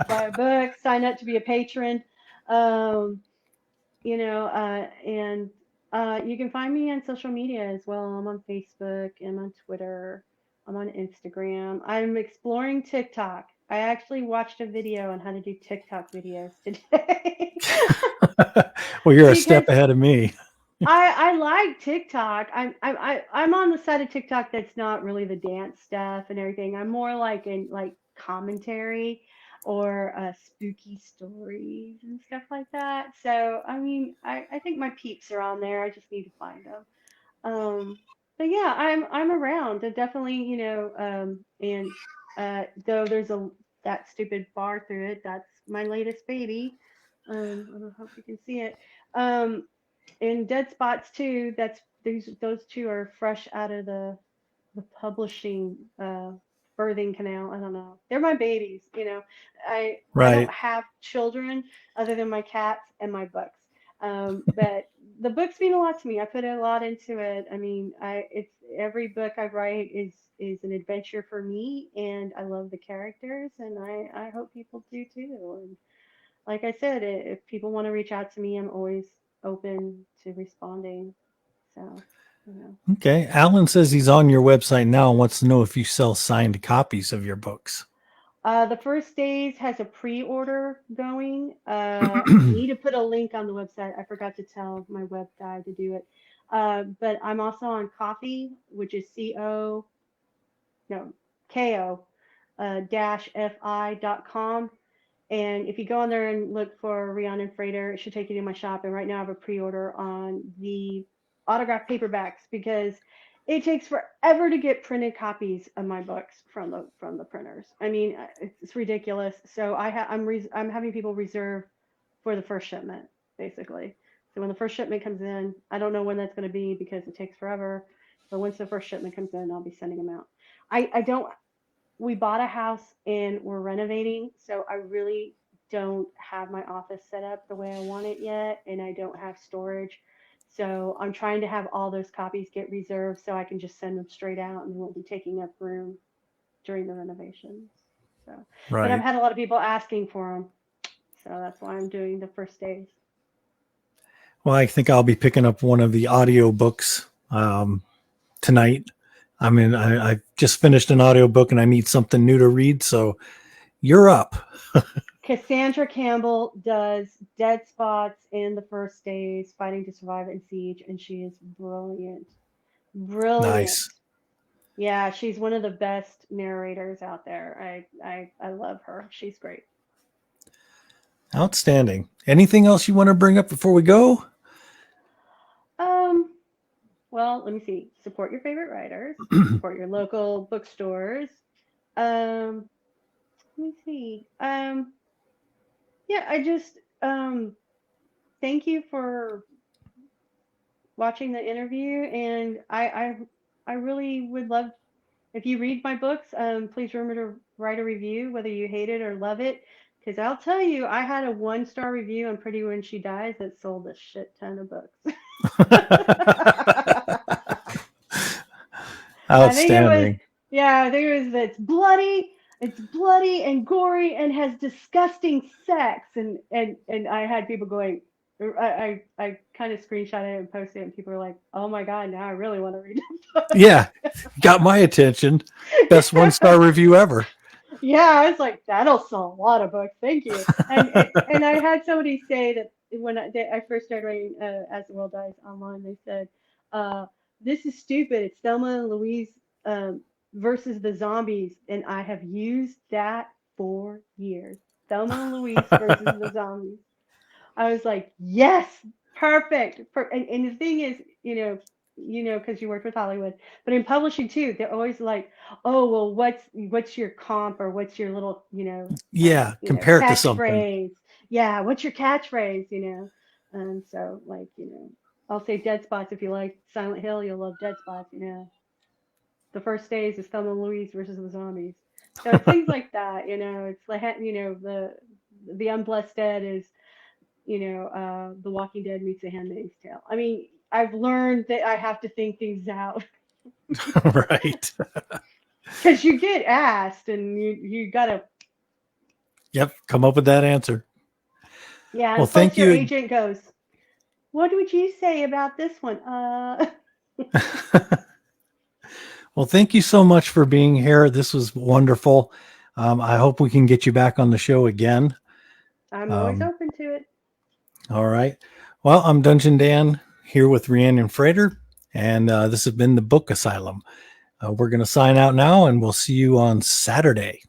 Buy a book, sign up to be a patron. Um, and you can find me on social media as well. I'm on Facebook, I'm on Twitter, I'm on Instagram. I'm exploring TikTok. I actually watched a video on how to do TikTok videos today.
Well, you're a
Because
step ahead of me.
I like TikTok. I'm on the side of TikTok that's not really the dance stuff and everything. I'm more like in like commentary or spooky stories and stuff like that. So I mean, I think my peeps are on there. I just need to find them. Um, but yeah, I'm around. Definitely, and though there's a that stupid bar through it, that's my latest baby. I don't hope you can see it. Um, and Dead Spots too. Those two are fresh out of the publishing birthing canal. I don't know. They're my babies. I don't
Right.
have children other than my cats and my books. But the books mean a lot to me. I put a lot into it. I mean, I it's every book I write is an adventure for me, and I love the characters, and I hope people do too. And like I said, if people want to reach out to me, I'm always open to responding. So, you know.
Okay. Alan says he's on your website now and wants to know if you sell signed copies of your books.
The first days has a pre-order going. I need to put a link on the website. I forgot to tell my web guy to do it. But I'm also on Coffee, which is no, ko dash fi.com. And if you go on there and look for Rhiannon Frater, it should take you to my shop. And right now I have a pre-order on the autographed paperbacks because it takes forever to get printed copies of my books from the printers. I mean, it's ridiculous. So I'm having people reserve for the first shipment, basically. So when the first shipment comes in, I don't know when that's going to be because it takes forever. But once the first shipment comes in, I'll be sending them out. I don't We bought a house and we're renovating, so I really don't have my office set up the way I want it yet, and I don't have storage. So I'm trying to have all those copies get reserved so I can just send them straight out and won't be taking up room during the renovations. So, but I've
Right.
had a lot of people asking for them, so that's why I'm doing the first days.
Well, I think I'll be picking up one of the audio books tonight. I mean, I just finished an audiobook and I need something new to read. So you're up.
Cassandra Campbell does Dead Spots in the First Days, Fighting to Survive and Siege, and she is brilliant. Brilliant.
Nice.
Yeah, she's one of the best narrators out there. I love her. She's great.
Outstanding. Anything else you want to bring up before we go?
Um, well, let me see. Support your favorite writers. Support your local bookstores. Let me see. Yeah, I just thank you for watching the interview, and I really would love if you read my books. Please remember to write a review, whether you hate it or love it, because I'll tell you, I had a 1-star review on Pretty When She Dies that sold a shit ton of books. I think it was,
Outstanding.
yeah, I think it was, it's bloody and gory and has disgusting sex. And I had people going, I kind of screenshotted it and posted it, and people were like, oh my God, now I really want to read
Yeah. Got my attention. Best 1-star review ever.
Yeah, I was like, that'll sell a lot of books. Thank you. And I had somebody say that when I first started writing As the World Dies online, they said, uh, "This is stupid. It's Thelma and Louise versus the zombies," and I have used that for years. Thelma and Louise versus the zombies. I was like, yes, perfect. And the thing is, because you worked with Hollywood, but in publishing too, they're always like, oh, well, what's your comp or what's your little,
Yeah. Compare it to something.
catchphrase? Yeah, what's your catchphrase? And so like, I'll say Dead Spots. If you like Silent Hill, you'll love Dead Spots. The First Days is Thelma and Louise versus the zombies. So it's things like that. It's like, the Unblessed Dead is The Walking Dead meets The Handmaid's Tale. I mean, I've learned that I have to think things out
Right.
because you get asked and you gotta,
Yep. Come up with that answer.
yeah.
Well,
And plus,
thank
your
you.
agent goes, "What would you say about this one?"
Well, thank you so much for being here. This was wonderful. I hope we can get you back on the show again.
I'm always open to it.
All right. Well, I'm Dungeon Dan here with Rhiannon Frater, and this has been the Book Asylum. We're going to sign out now, and we'll see you on Saturday.